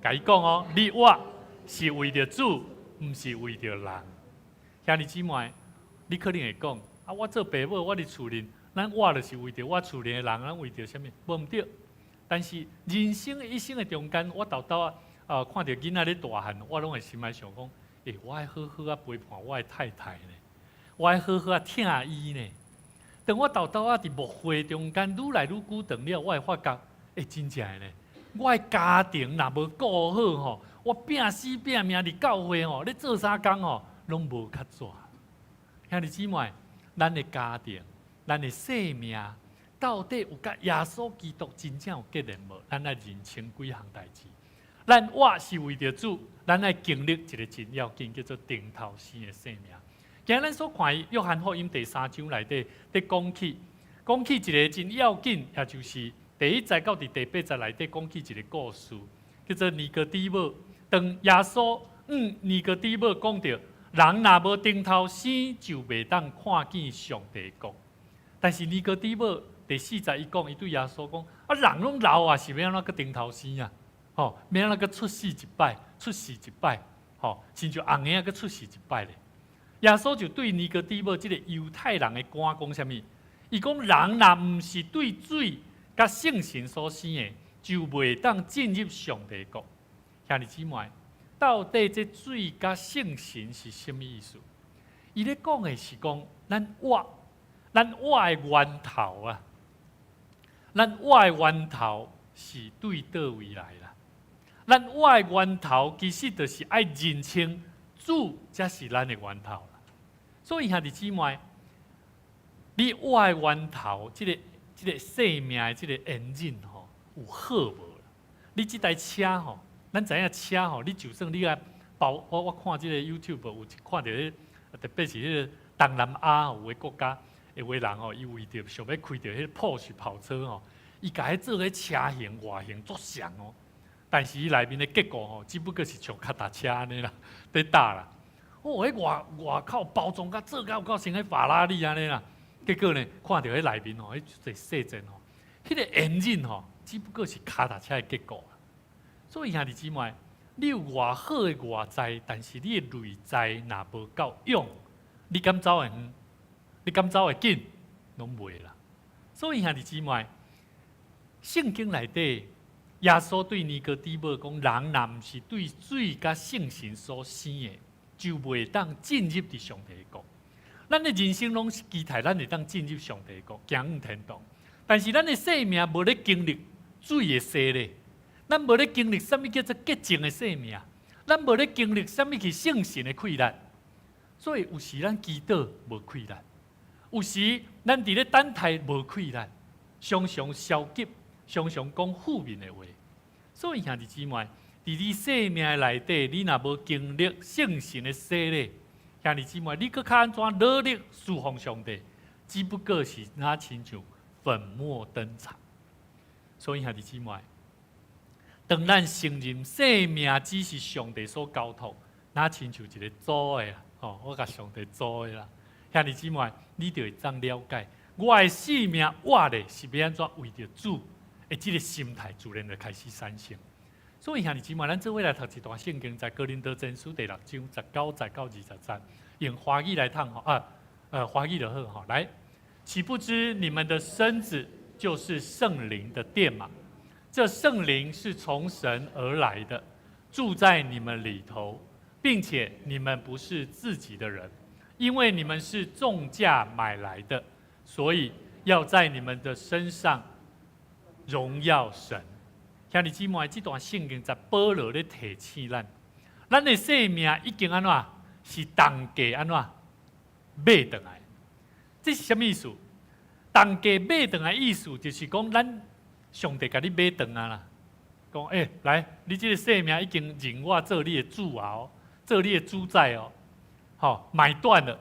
甲伊讲哦，你我是为着主，毋是为着人。兄弟姊妹，你可能会讲啊，我做爸母，我伫厝里，咱我就是为着我厝里的人，咱为着什么？无毋对。但是人生一生的中间，我豆看到囡仔咧大汉，我拢会心内想讲，我爱好好陪伴我的太太呢，我爱好好疼伊呢。当我豆伫牧会中间愈来愈久长了，我会发觉，真正的呢，我的家庭若无顾好吼。我拼死拼命伫教会吼，咧做啥工吼，拢无较纸。兄弟姊妹，咱的家庭、咱的生命，到底有甲耶稣基督真正有结连无？咱爱认清几项代志。咱活是为着主，咱爱经历一个真要紧，叫做顶头生的生命。今日咱所看约翰福音第3章内底，伫讲起一个真要紧，也就是第1节到第8节内底讲起一个故事，叫做尼哥底母。当耶稣尼哥底母讲到，人若无顶头生，就袂当看见上帝国。但是尼哥底母第4节伊讲，伊对耶稣讲：啊，人拢老啊，是要安怎个顶头生啊？吼，要安怎个出世一摆，吼，亲像红婴仔个出世一摆咧。耶稣就对尼哥底母即个犹太人的官讲啥物？伊讲人若毋是对水甲圣神所生的，就袂当进入上帝国。兄弟姊妹，到底这水甲圣神是什么意思？伊咧讲的是讲咱活的源头啊，咱活的源头是对倒位来啦？咱活的源头其实就是爱认清主才是咱的源头啦。所以兄弟姊妹，你活的源头，这个生命的这个引擎吼，有好无啦？你这台车吼。咱知影车吼，你就算你啊包，我看即个 YouTube 有看到迄，特别是迄个东南亚有个国家，有个人吼，伊为着想要开着迄保时跑车吼，伊家迄做迄车型外形足像哦，但是伊内面的结构吼，只不过是像脚踏车安尼啦，在打啦。哦，迄外口包装甲做甲有够像迄法拉利安尼啦，结果呢，看到迄内面吼，迄最细阵吼，迄个引擎吼，只不过是脚踏车的结构。所以兄弟姊妹，你有偌好的外在，但是你的内在若无够勇，你敢走会远？你敢走会紧？拢袂啦。所以兄弟姊妹，圣经内底，耶稣对尼哥底母讲：人若毋是对水甲圣神所生的，就袂当进入伫上帝国。咱的人生拢是期待咱会当进入上帝国，行入天堂。但是咱的生命无咧经历水的洗礼。咱无咧经历什么叫做洁净的生命，咱无咧经历什么是圣神的溃烂，所以有时咱祈祷无溃烂，有时咱伫咧等待无溃烂，常常消极，常常讲负面的话。所以兄弟姊妹，伫你生命的内底，你若无经历圣神的洗礼，兄弟姊妹，你搁较安怎努力侍奉上帝，只不过是那亲像粉墨登场。所以兄弟姊妹。当咱承认生命只是上帝所交托，那亲像一个组的啦，吼，我甲上帝组的啦。兄弟姊妹，你就会当了解，我的生命活的是要安怎为着主，的这个心态自然就开始产生。所以兄弟姊妹，咱做伙来读一段圣经，在哥林多前书第6章19节到23，用华语来读吼，华语就好吼。来，岂不知你们的身子就是圣灵的殿嘛？这圣灵是从神而来的，住在你们里头，并且你们不是自己的人，因为你们是重价买来的，所以要在你们的身上荣耀神。兄弟姊妹，这段圣经在保罗咧提醒咱，咱的生命已经安怎是当价安怎买回来？这是什么意思？当价买回来意思就是讲咱。上帝甲你买断啊啦，讲来，你这个生命已经认我做你的主啊，做你的主宰哦，好买断了，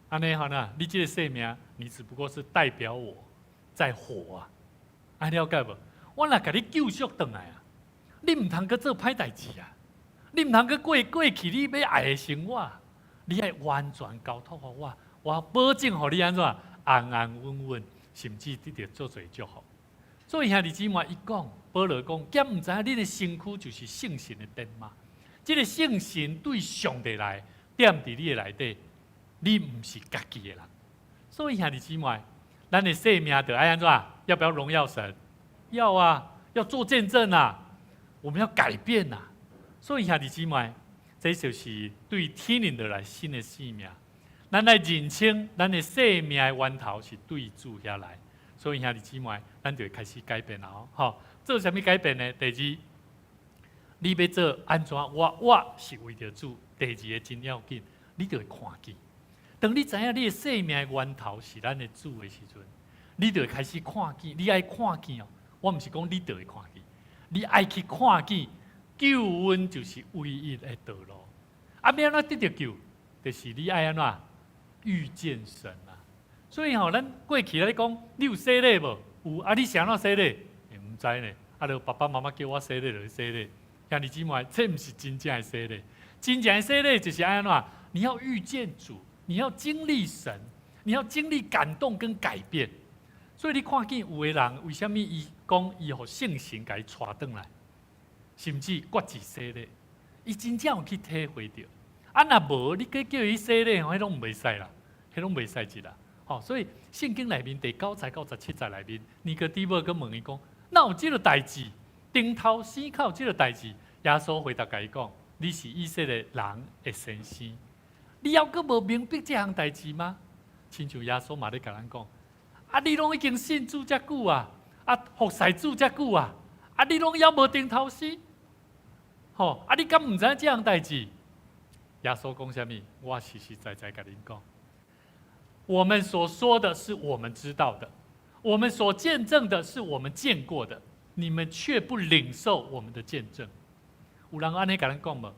安尼好呢，你这个生命，你只不过是代表我在活啊，安了解无？我若甲你救赎回来啊，你唔通去做歹代志啊，你唔通去过去你要爱的生活，你要完全交托给我，我保证给你安怎安安稳稳，甚至得到做最祝福。所以兄弟姊妹一讲，保罗讲，敢唔知影你的身躯就是圣神的殿吗？这个圣神对上帝来，踮伫你的内底，你唔是家己的人。所以兄弟姊妹，咱的生命得爱安怎？要不要荣耀神？要啊，要做见证啊，我们要改变啊。所以兄弟姊妹，这就是对天灵的来新的生命。咱来认清，咱的生命的源头是对主遐来。所以兄弟姊妹，咱就会开始改变了吼。做什么改变呢？第二，你要做安怎？我是为着主。第二个真要紧，你就会看见。当你知影你的生命的源头是咱的主的时阵，你就会开始看见。你爱看见哦，我毋是讲你就会看见，你爱去看见救恩就是唯一的道路。啊，要安怎得到救？就是你爱安怎遇见神啊。所以吼，咱过去咧讲，你有洗礼无？有啊，你是安怎洗礼？毋知呢。啊，就爸爸妈妈叫我洗礼就去洗礼。兄弟姊妹，这毋是真正的洗礼。真正的洗礼就是安怎？你要遇见主，你要经历神，你要经历感动跟改变。所以你看见有的人，为什么伊讲伊互圣神甲伊带转来，甚至决志洗礼，伊真正有去体会到。啊，若无你叫伊洗礼，迄拢袂使啦，迄拢袂使一啦。所以圣经内面第9节到17节内面，尼哥底母佮问伊讲：，哪有即个代志？顶头生靠即个代志？耶稣回答甲伊讲：，你是以色列人的先生，你还佫无明白这项代志吗？亲像耶稣嘛咧甲咱讲：，啊，你拢已经信主遮久啊，啊，服侍主遮久啊，啊，你拢还无顶头生？啊，你敢毋知这项代志？耶稣讲啥物？我实实在在甲恁讲。我们所说的是我们知道的，我们所见证的是我们见过的，你们却不领受我们的见证。有人安尼甲咱讲无？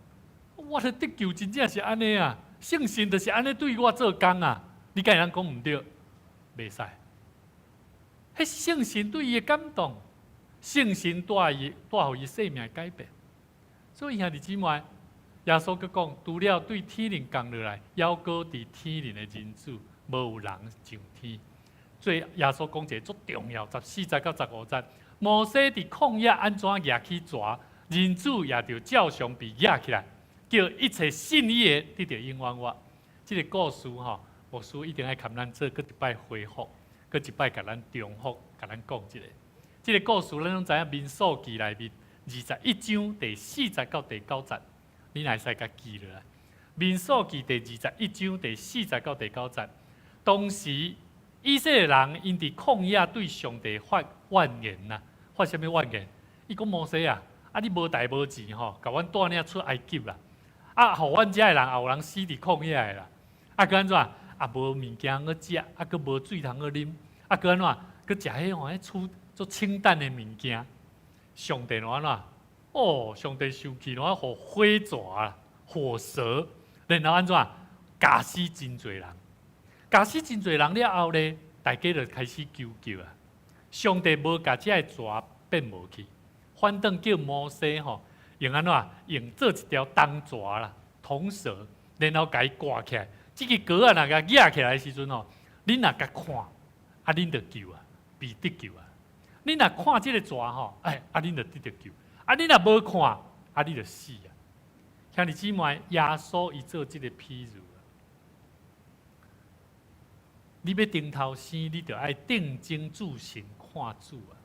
我的得救真正是安尼啊，圣神就是安尼对我做工啊。你敢会讲唔对？袂使。迄圣神对伊的感动，圣神带互伊生命改变。所以兄弟姊妹，耶稣佮讲，除了对天灵降落来，还佫伫天灵的人子。无有人上天，所以耶稣讲一个足重要，14节到15节，摩西伫旷野安怎举起蛇，人子也着照常被举起来，叫一切信伊的得到永远活。这个故事牧师一定爱含咱做，搁一摆回复，搁一摆甲咱重复，甲咱讲一个。这个故事咱拢知影，民数记内面21章第4节到第9节，你若会使甲记落来。民数记第21章第4节到第9节。当时以色列人因伫旷野对上帝发怨言呐，发什么怨言？伊讲摩西啊，你无代无志甲阮带领出埃及啦，互阮遮的人也有人死伫旷野的啦，佮安怎？无物件可食，佮无水通可啉，佮安怎？佮食迄厝做清淡的物件。上帝安怎？上帝生气，互火蛇啦、火蛇，然后安怎？咬死真侪人。咬死真侪人了后咧，大家就开始求救啊！上帝无甲这个蛇变无去，反倒叫摩西用安怎？用做一条铜蛇啦，铜蛇，然后甲伊挂起来。这个歌啊，若甲举起来的时阵恁若甲看，恁就救啊，必得救啊！恁若看这个蛇恁就得着救；恁若无看，你就死啊！兄弟姊妹，耶稣伊做这个譬如。你要顶头生，你就爱定睛注神看主啊！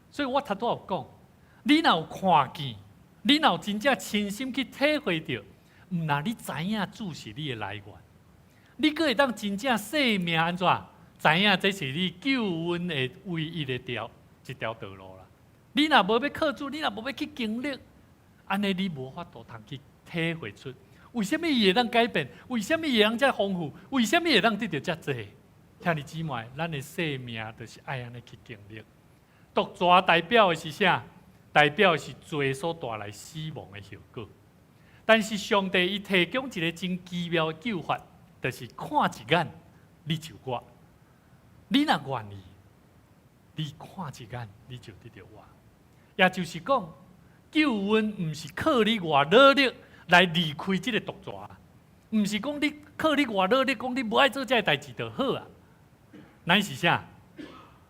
所以我头拄有讲，你若有看见，你若有真正亲身去体会到，那你知影主是你的来源，你阁会当真正生命安怎？知影这是你救恩的唯一的一条道路啦。你若无要靠主，你若无要去经历，安尼你无法度通去体会出。为什么伊会当改变？为什么伊会当遮丰富？为什么会当得到遮济？兄弟姊妹，咱的生命就是爱安尼去经历。毒蛇代表的是啥？代表的是罪所带来死亡的后果。但是上帝伊提供一个真奇妙的救法，就是看一眼，你就我。你若愿意，你看一眼，你就得到我。也就是讲，救恩毋是靠你偌努力。来离开这个毒蛇，毋是讲你靠你偌努力，讲你无爱做这个代志就好啊。乃是啥？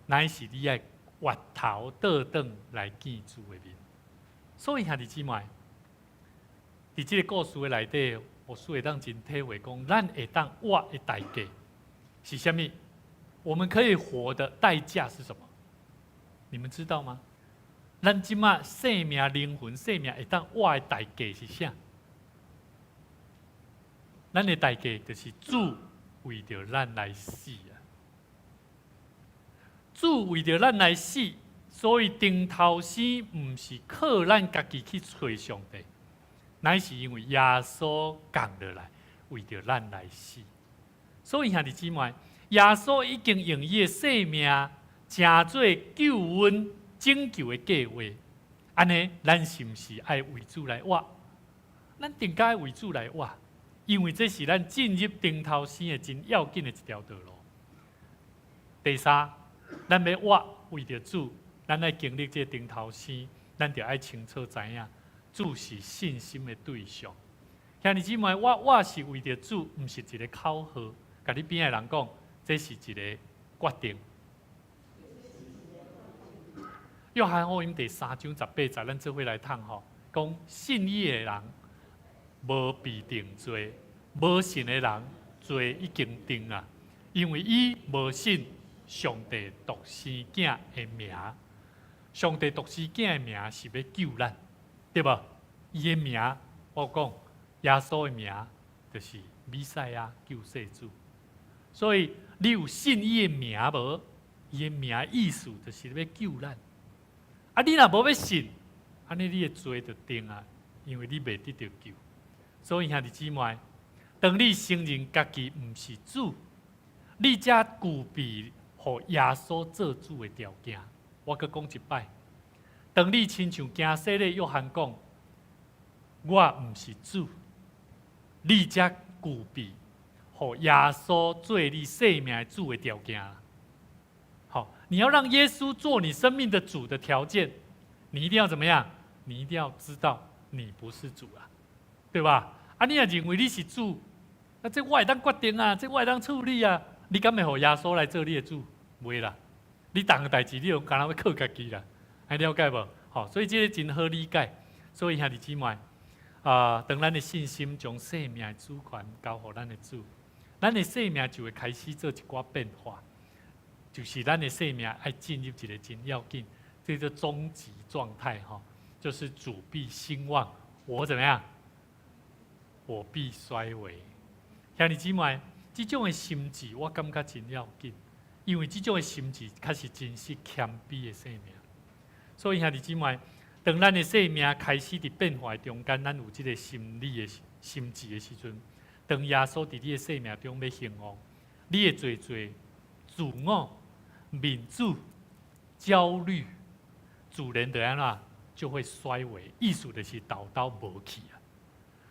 乃是你爱越头倒转来见主的面。所以兄弟姊妹，伫这个故事的内底，牧师会当真体会讲，咱会当活的代价是啥物？我们可以活的代价是什么？你们知道吗？咱即马生命、灵魂、生命会当活的代价是啥？咱的代价就是主为着咱来死啊！主为着咱来死，所以顶头生毋是靠咱家己去找上帝，乃是因为耶稣降落来，为着咱来死。所以兄弟姊妹，耶稣已经用伊的性命，成做救恩、拯救的计划。安尼，咱是毋是爱为主来活？咱定该为主来活，因为这是咱进入顶头生的真要紧的一条道路。第三，咱要活为着主，咱爱经历这顶头生，咱就爱清楚知影，主是信心的对象。兄弟姊妹，我是为着主，毋是一个口号。甲你边的人讲，这是一个决定。约翰福音第3章18节，咱做伙来探吼，讲信伊的人无被定罪，无信的人罪已经定啊，因为伊无信上帝独生囝的名。上帝独生囝的名是要救咱，对无？伊的名，我讲耶稣的名，就是弥赛亚救世主。所以你有信伊的名无？伊的名意思就是要救咱。啊，你若无要信，安尼你的罪就定啊，因为你未得到救。所以兄弟姊妹，当你承认家己毋是主，你才具备互耶稣做主的条件。我阁讲一摆，当你亲像惊死的约翰讲，我毋是主，你才具备互耶稣做你生命的主的条件。好，你要让耶稣做你生命的主的条件，你一定要怎么样？你一定要知道你不是主啊，对吧？啊，你若认为你是主，那这我会当决定啊，这我会当处理啊，你敢会互耶稣来做你的主？袂啦，你任何代志你就敢若要靠家己啦，还了解无？好，所以这个真好理解。所以兄弟姊妹，当咱的信心将生命的主权交予咱的主，咱的生命就会开始做一寡变化。就是咱的生命爱进入一个真要紧，这个终极状态哈，就是主必兴旺，我怎么样？我必衰微。兄弟姊妹，这种的心智我感觉真要紧，因为这种的心智开始真实谦卑的生命。所以兄弟姊妹，当咱的生命开始伫变化中间，咱有这个心理的心智的时阵，当耶稣伫你的生命中要兴旺，你的做自我。民主、焦虑、自然的安怎就会衰微，意思就是豆豆无去啊。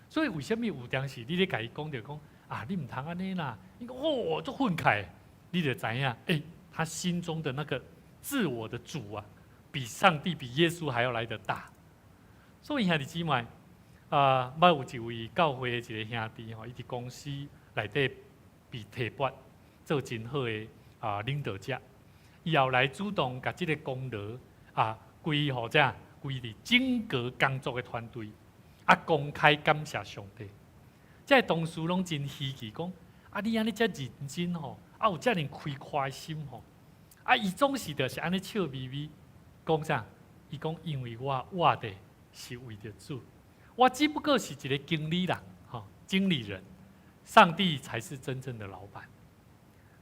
所以为什么有当时你咧甲伊讲着讲啊，你唔通安尼啦？你讲哦，足愤慨，你就知影，他心中的那个自我的主啊，比上帝、比耶稣还要来得大。所以兄弟姊妹，捌有一位教会的一个兄弟吼，伊伫公司内底被提拔做真好的领导者。以后来主动把这个功劳归乎者归伫整个工作的团队，公开感谢上帝。这同事拢真稀奇，讲你安尼遮认真吼，有遮尔开阔的心吼，伊总是就是安尼笑眯眯，讲啥？伊讲因为我活的是为着主，我只不过是一个经理人经理人，上帝才是真正的老板。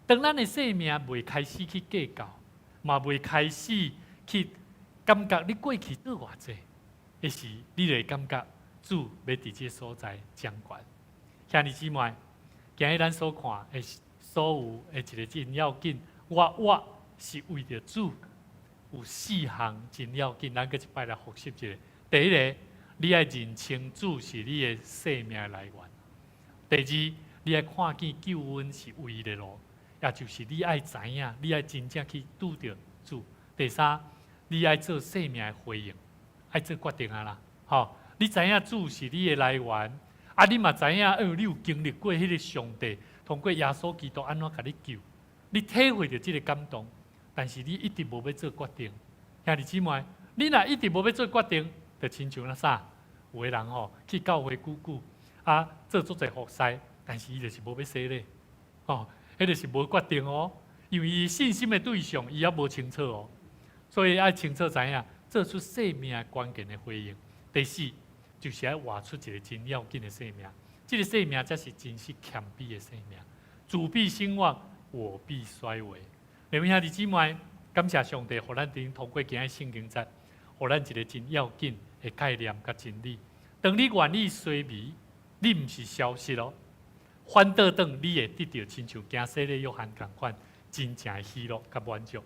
当咱的生命未开始去计较，嘛未开始去感觉你过去做偌济，那时你就会感觉主要伫这所在掌管。兄弟姊妹，今日咱所看的所有的一个真要紧，我是为着主，有4项真要紧，咱搁一摆来复习一下。第一个，你爱认清主是你的生命的来源；第二，你爱看见救恩是唯一的路。也就是你爱知影，你爱真正去拄着主。第三，你爱做生命的回应，爱做决定啊啦。你知影主是你的来源，你嘛知影，你有经历过迄个上帝通过耶稣基督安怎甲你救，你体会到这个感动，但是你一直无要做决定。兄弟姊妹，你若一直无要做决定，就亲像啥？有的人去教会久久，做足侪服侍，但是伊就是无要洗礼，迄就是无决定因为伊信心的对象伊也无清楚所以要清楚知影，做出生命关键的回应。第四，就是要活出一个真要紧的生命，这个生命才是真实谦卑的生命。主必兴旺，我必衰微。弟兄姊妹，感谢上帝，互咱通过今日圣经节，互咱一个真要紧的概念甲真理。当你愿意衰微，你毋是消失咯，反倒等你会得到亲像惊死的约翰同款，真正的喜乐甲满足。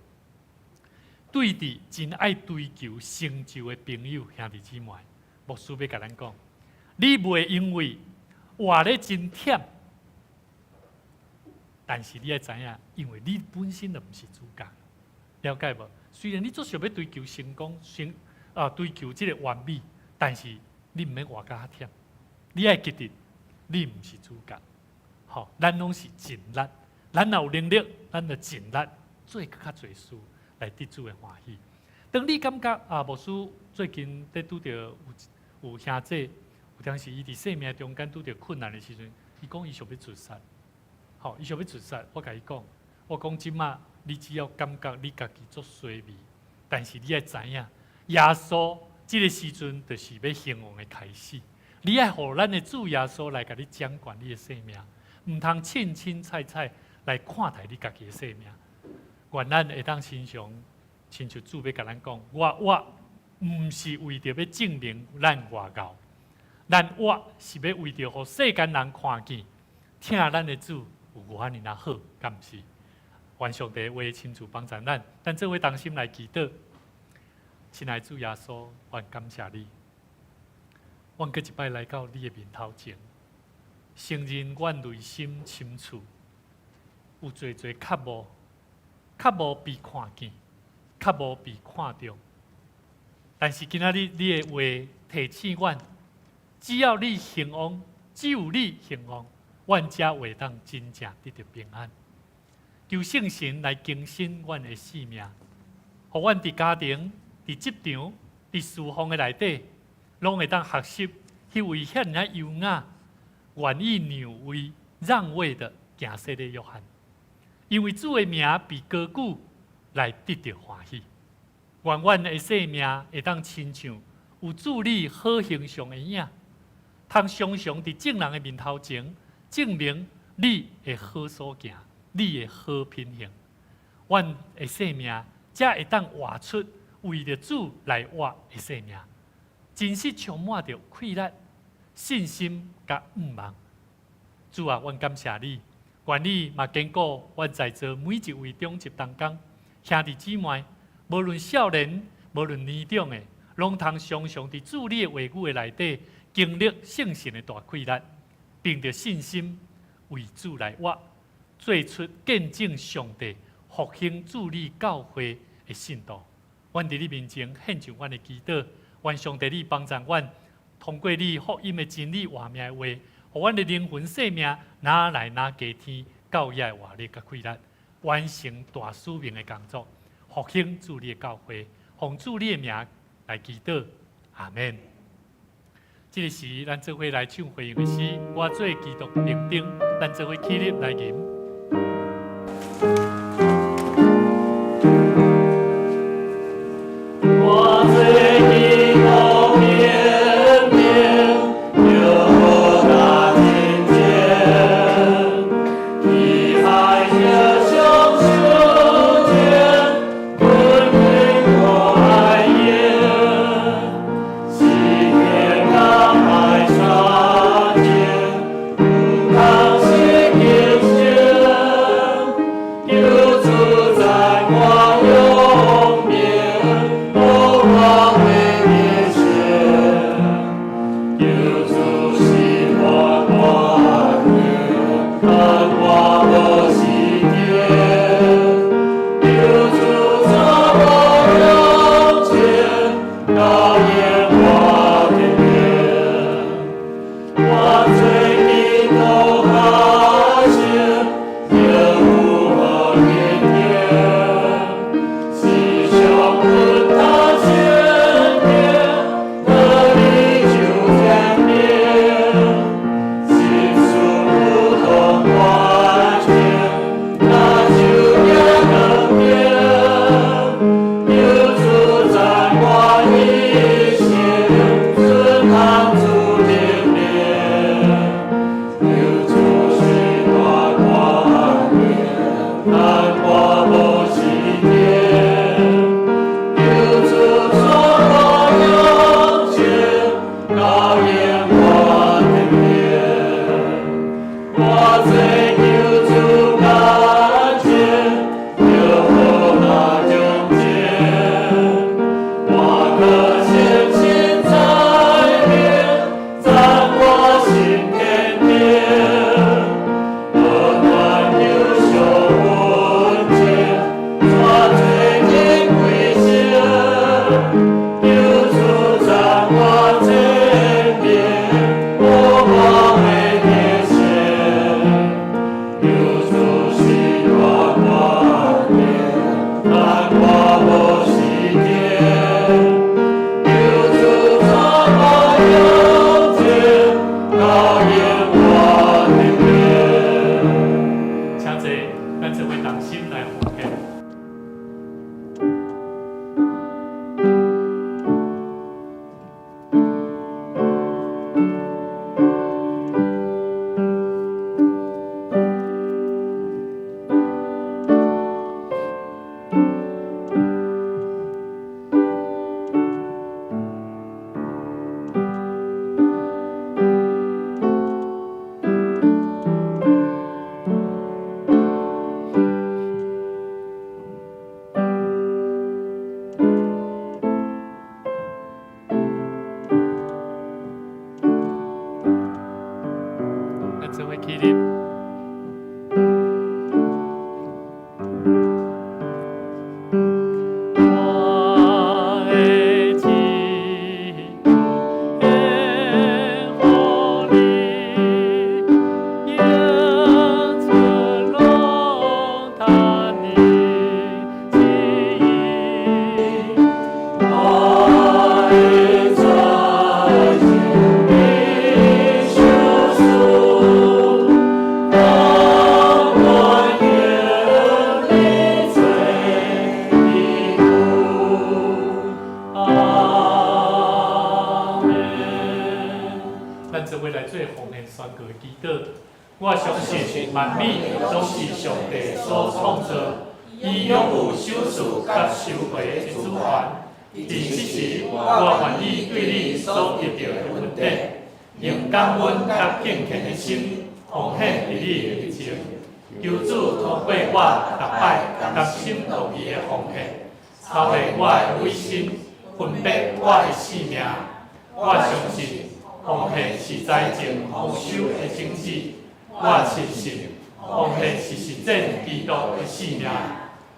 对伫真爱追求成就的朋友兄弟姊妹，牧师要甲咱讲，你袂因为活咧真忝，但是你要知影，因为你本身就毋是主角，了解无？虽然你做想要追求成功、追求即个完美，但是你毋免活甲遐忝，你爱记得，你毋是主角。吼，咱拢是尽力，咱若有能力，咱就尽力做更较侪事。来得主的欢喜。当你感觉牧师最近在拄着有兄弟，有当时伊伫生命中间拄着困难的时阵，伊讲伊想要自杀。好，伊想要自杀，我甲伊讲，我讲即马你只要感觉你家己做衰微，但是你要知影，耶稣即个时阵就是要兴旺的开始。你要互咱的主耶稣来甲你掌管你的生命，毋通凊凊彩彩来看待你家己的生命。愿咱会当欣赏，亲像主要甲咱讲，我毋是为着要证明咱外交，咱我是要为着互世间人看见，听咱的主有偌尔好，敢毋是？愿上帝为亲自帮助咱，咱做伙同心来祈祷。亲爱的主耶稣，愿感谢你，阮搁一摆来到你的面头前，承认阮内心深处有侪较无被看见，较无被看到。但是今仔日你的话提醒阮，只要你兴旺，只有你兴旺，阮才会当真正得到平安。求圣神来更新阮的生命，互阮伫家庭、伫职场、伫侍奉的内底，拢会当学习迄位遐尔优雅、愿意让位、让位的行事的约翰。因为主的名被高举，来得到欢喜。愿阮的生命会当亲像有主你好形象的影，通常常伫众人的面头前证明你的好所行，你的好品行。阮的生命才会当活出为着主来活的生命，真实充满着快乐、信心甲盼望。主啊，阮感谢你。愿你嘛坚固阮在座每一位中职同工兄弟姊妹，无论少年，无论年长的，拢通常常伫主你的话语的内底经历圣神的大快乐，凭着信心为主来活，做出见证上帝复兴主你教会的信徒。阮伫你面前献上阮的祈祷，愿上帝你帮助阮，通过你福音的真理活命的话。互阮的灵魂生命哪来哪加添教义的活力甲快乐，完成大使命的工作，复兴主你的教会，奉主你的名来祈祷，阿门。这个时，咱做伙来唱回应的诗，我做基督明灯，咱做伙起立来吟。我做基督明灯，有大天见，你海着胸出天，滚滚过海烟，西天高海上天，不抗邪天险。立。我的旨意乎你，应出龙潭的旨意。我的在你手属，当我愿你最的路。阿门。咱这位来做奉献宣告的祈祷。我相信万物都是上帝所创造，伊拥有手术甲收回的主权。伫即时，我愿意对你所得到的恩典，用感恩甲敬虔的心奉献伫你的面前。求主通过我逐摆甘心乐意的奉献，操练我的委心，分别我的性命。我相信奉献是财政丰收的种子。我深信奉献是实践基督的性命。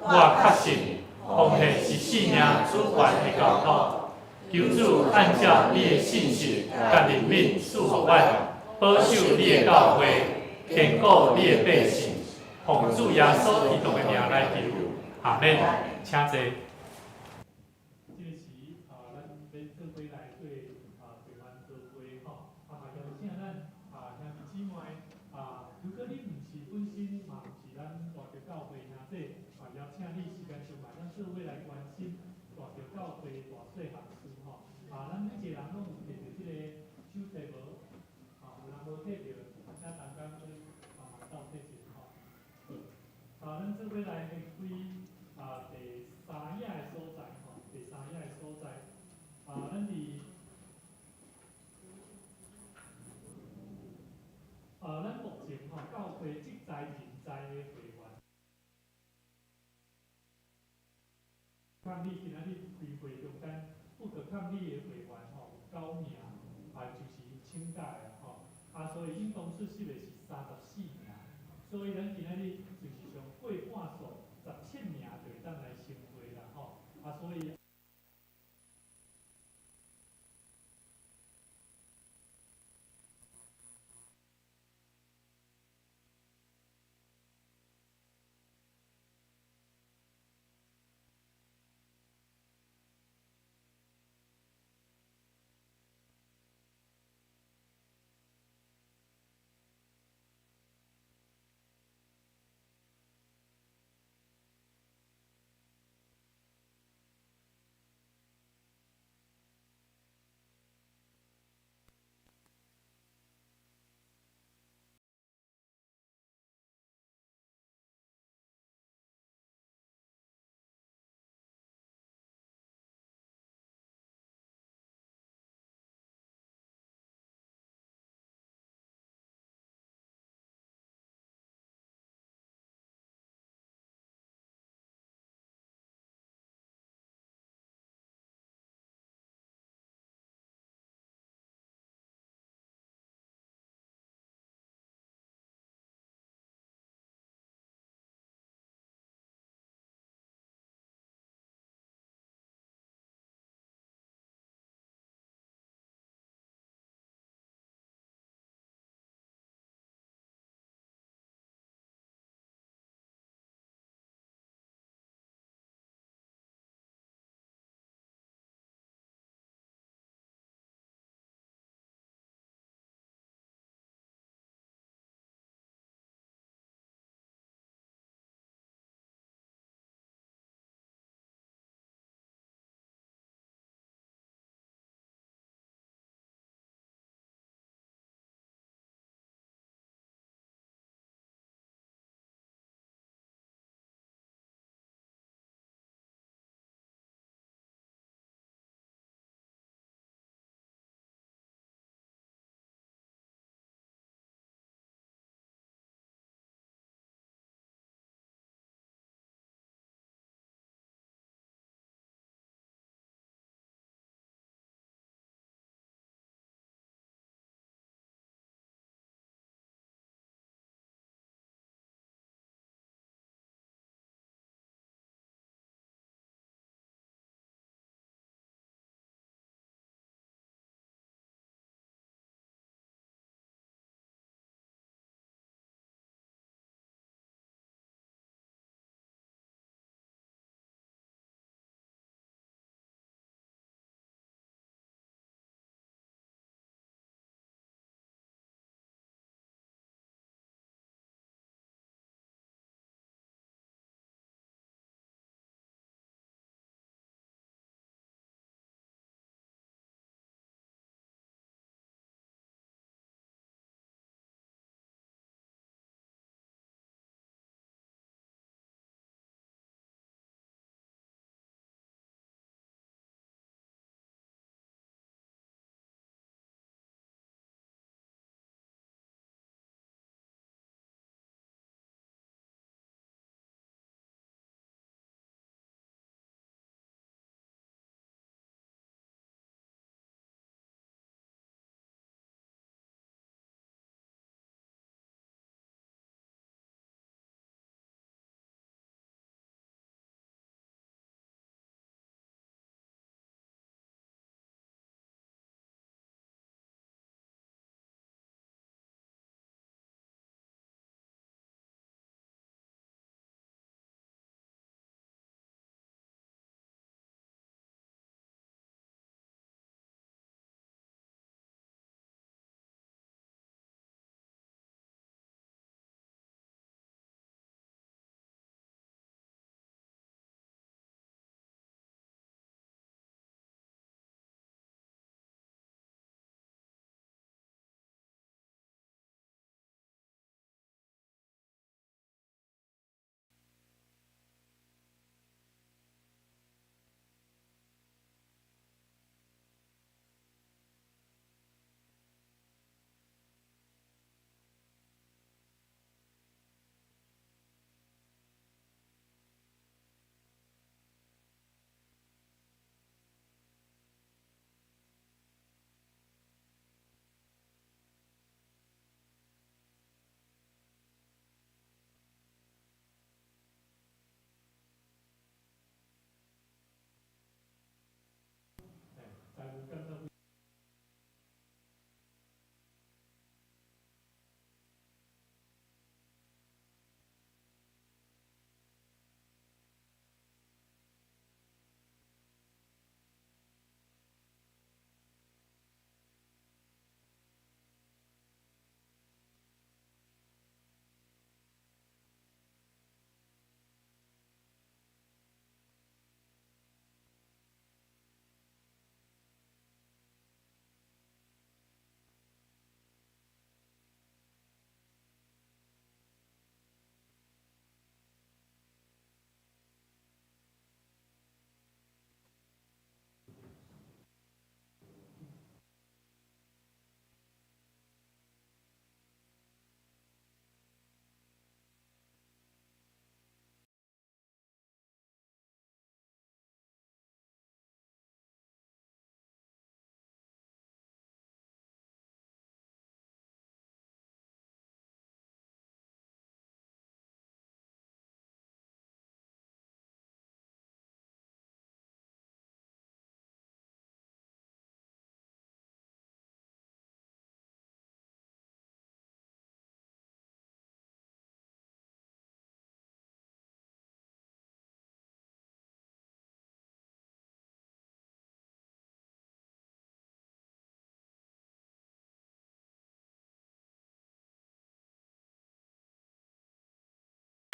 我确信奉献是性命主权的交托。求主按照你的信息甲怜悯赐福我，保守你的教会，坚固你的百姓。奉主耶稣基督的名来求，阿门。请坐。这个是咱要做伙来做台湾教会吼，嘛邀请咱兄弟姊妹如果你毋是本身嘛毋是咱大条教会兄弟，邀请你时间上来，咱做伙来关心大条教会大细项事吼。咱每一个人拢有摕着即个手册无？有人无摕着，请同工去帮忙斗摕一吼。咱做伙来开第三页的所在吼，第三页的所在，咱伫咱目前吼教会职在人在的会员，看你今仔日开会中间，不可抗力的会员吼有9名，就是请假的吼，所以应当出席的是34名，所以咱今仔日就是上过半数17名就会当来成会啦吼，所以。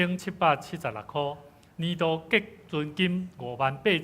1,776块，年度结存金58000。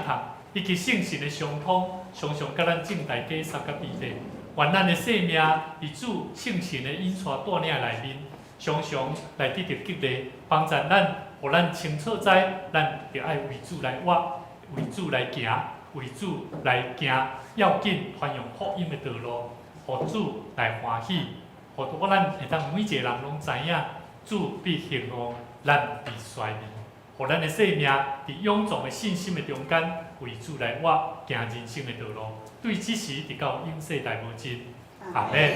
合，以及圣神的相通，常常甲咱正大家三甲比例。愿咱的生命伫主圣神的引带带领内面，常常来得到激励，帮助咱，互咱清楚知，咱着爱为主来活，为主来行，为主来行，要紧传扬福音的道路，互主来欢喜，互咱会当每一个人拢知影，主必幸福，咱必衰微，互咱的生命伫勇壮的信心的中间，为主来活，行人生的道路。对此时直到永世大无尽，阿门。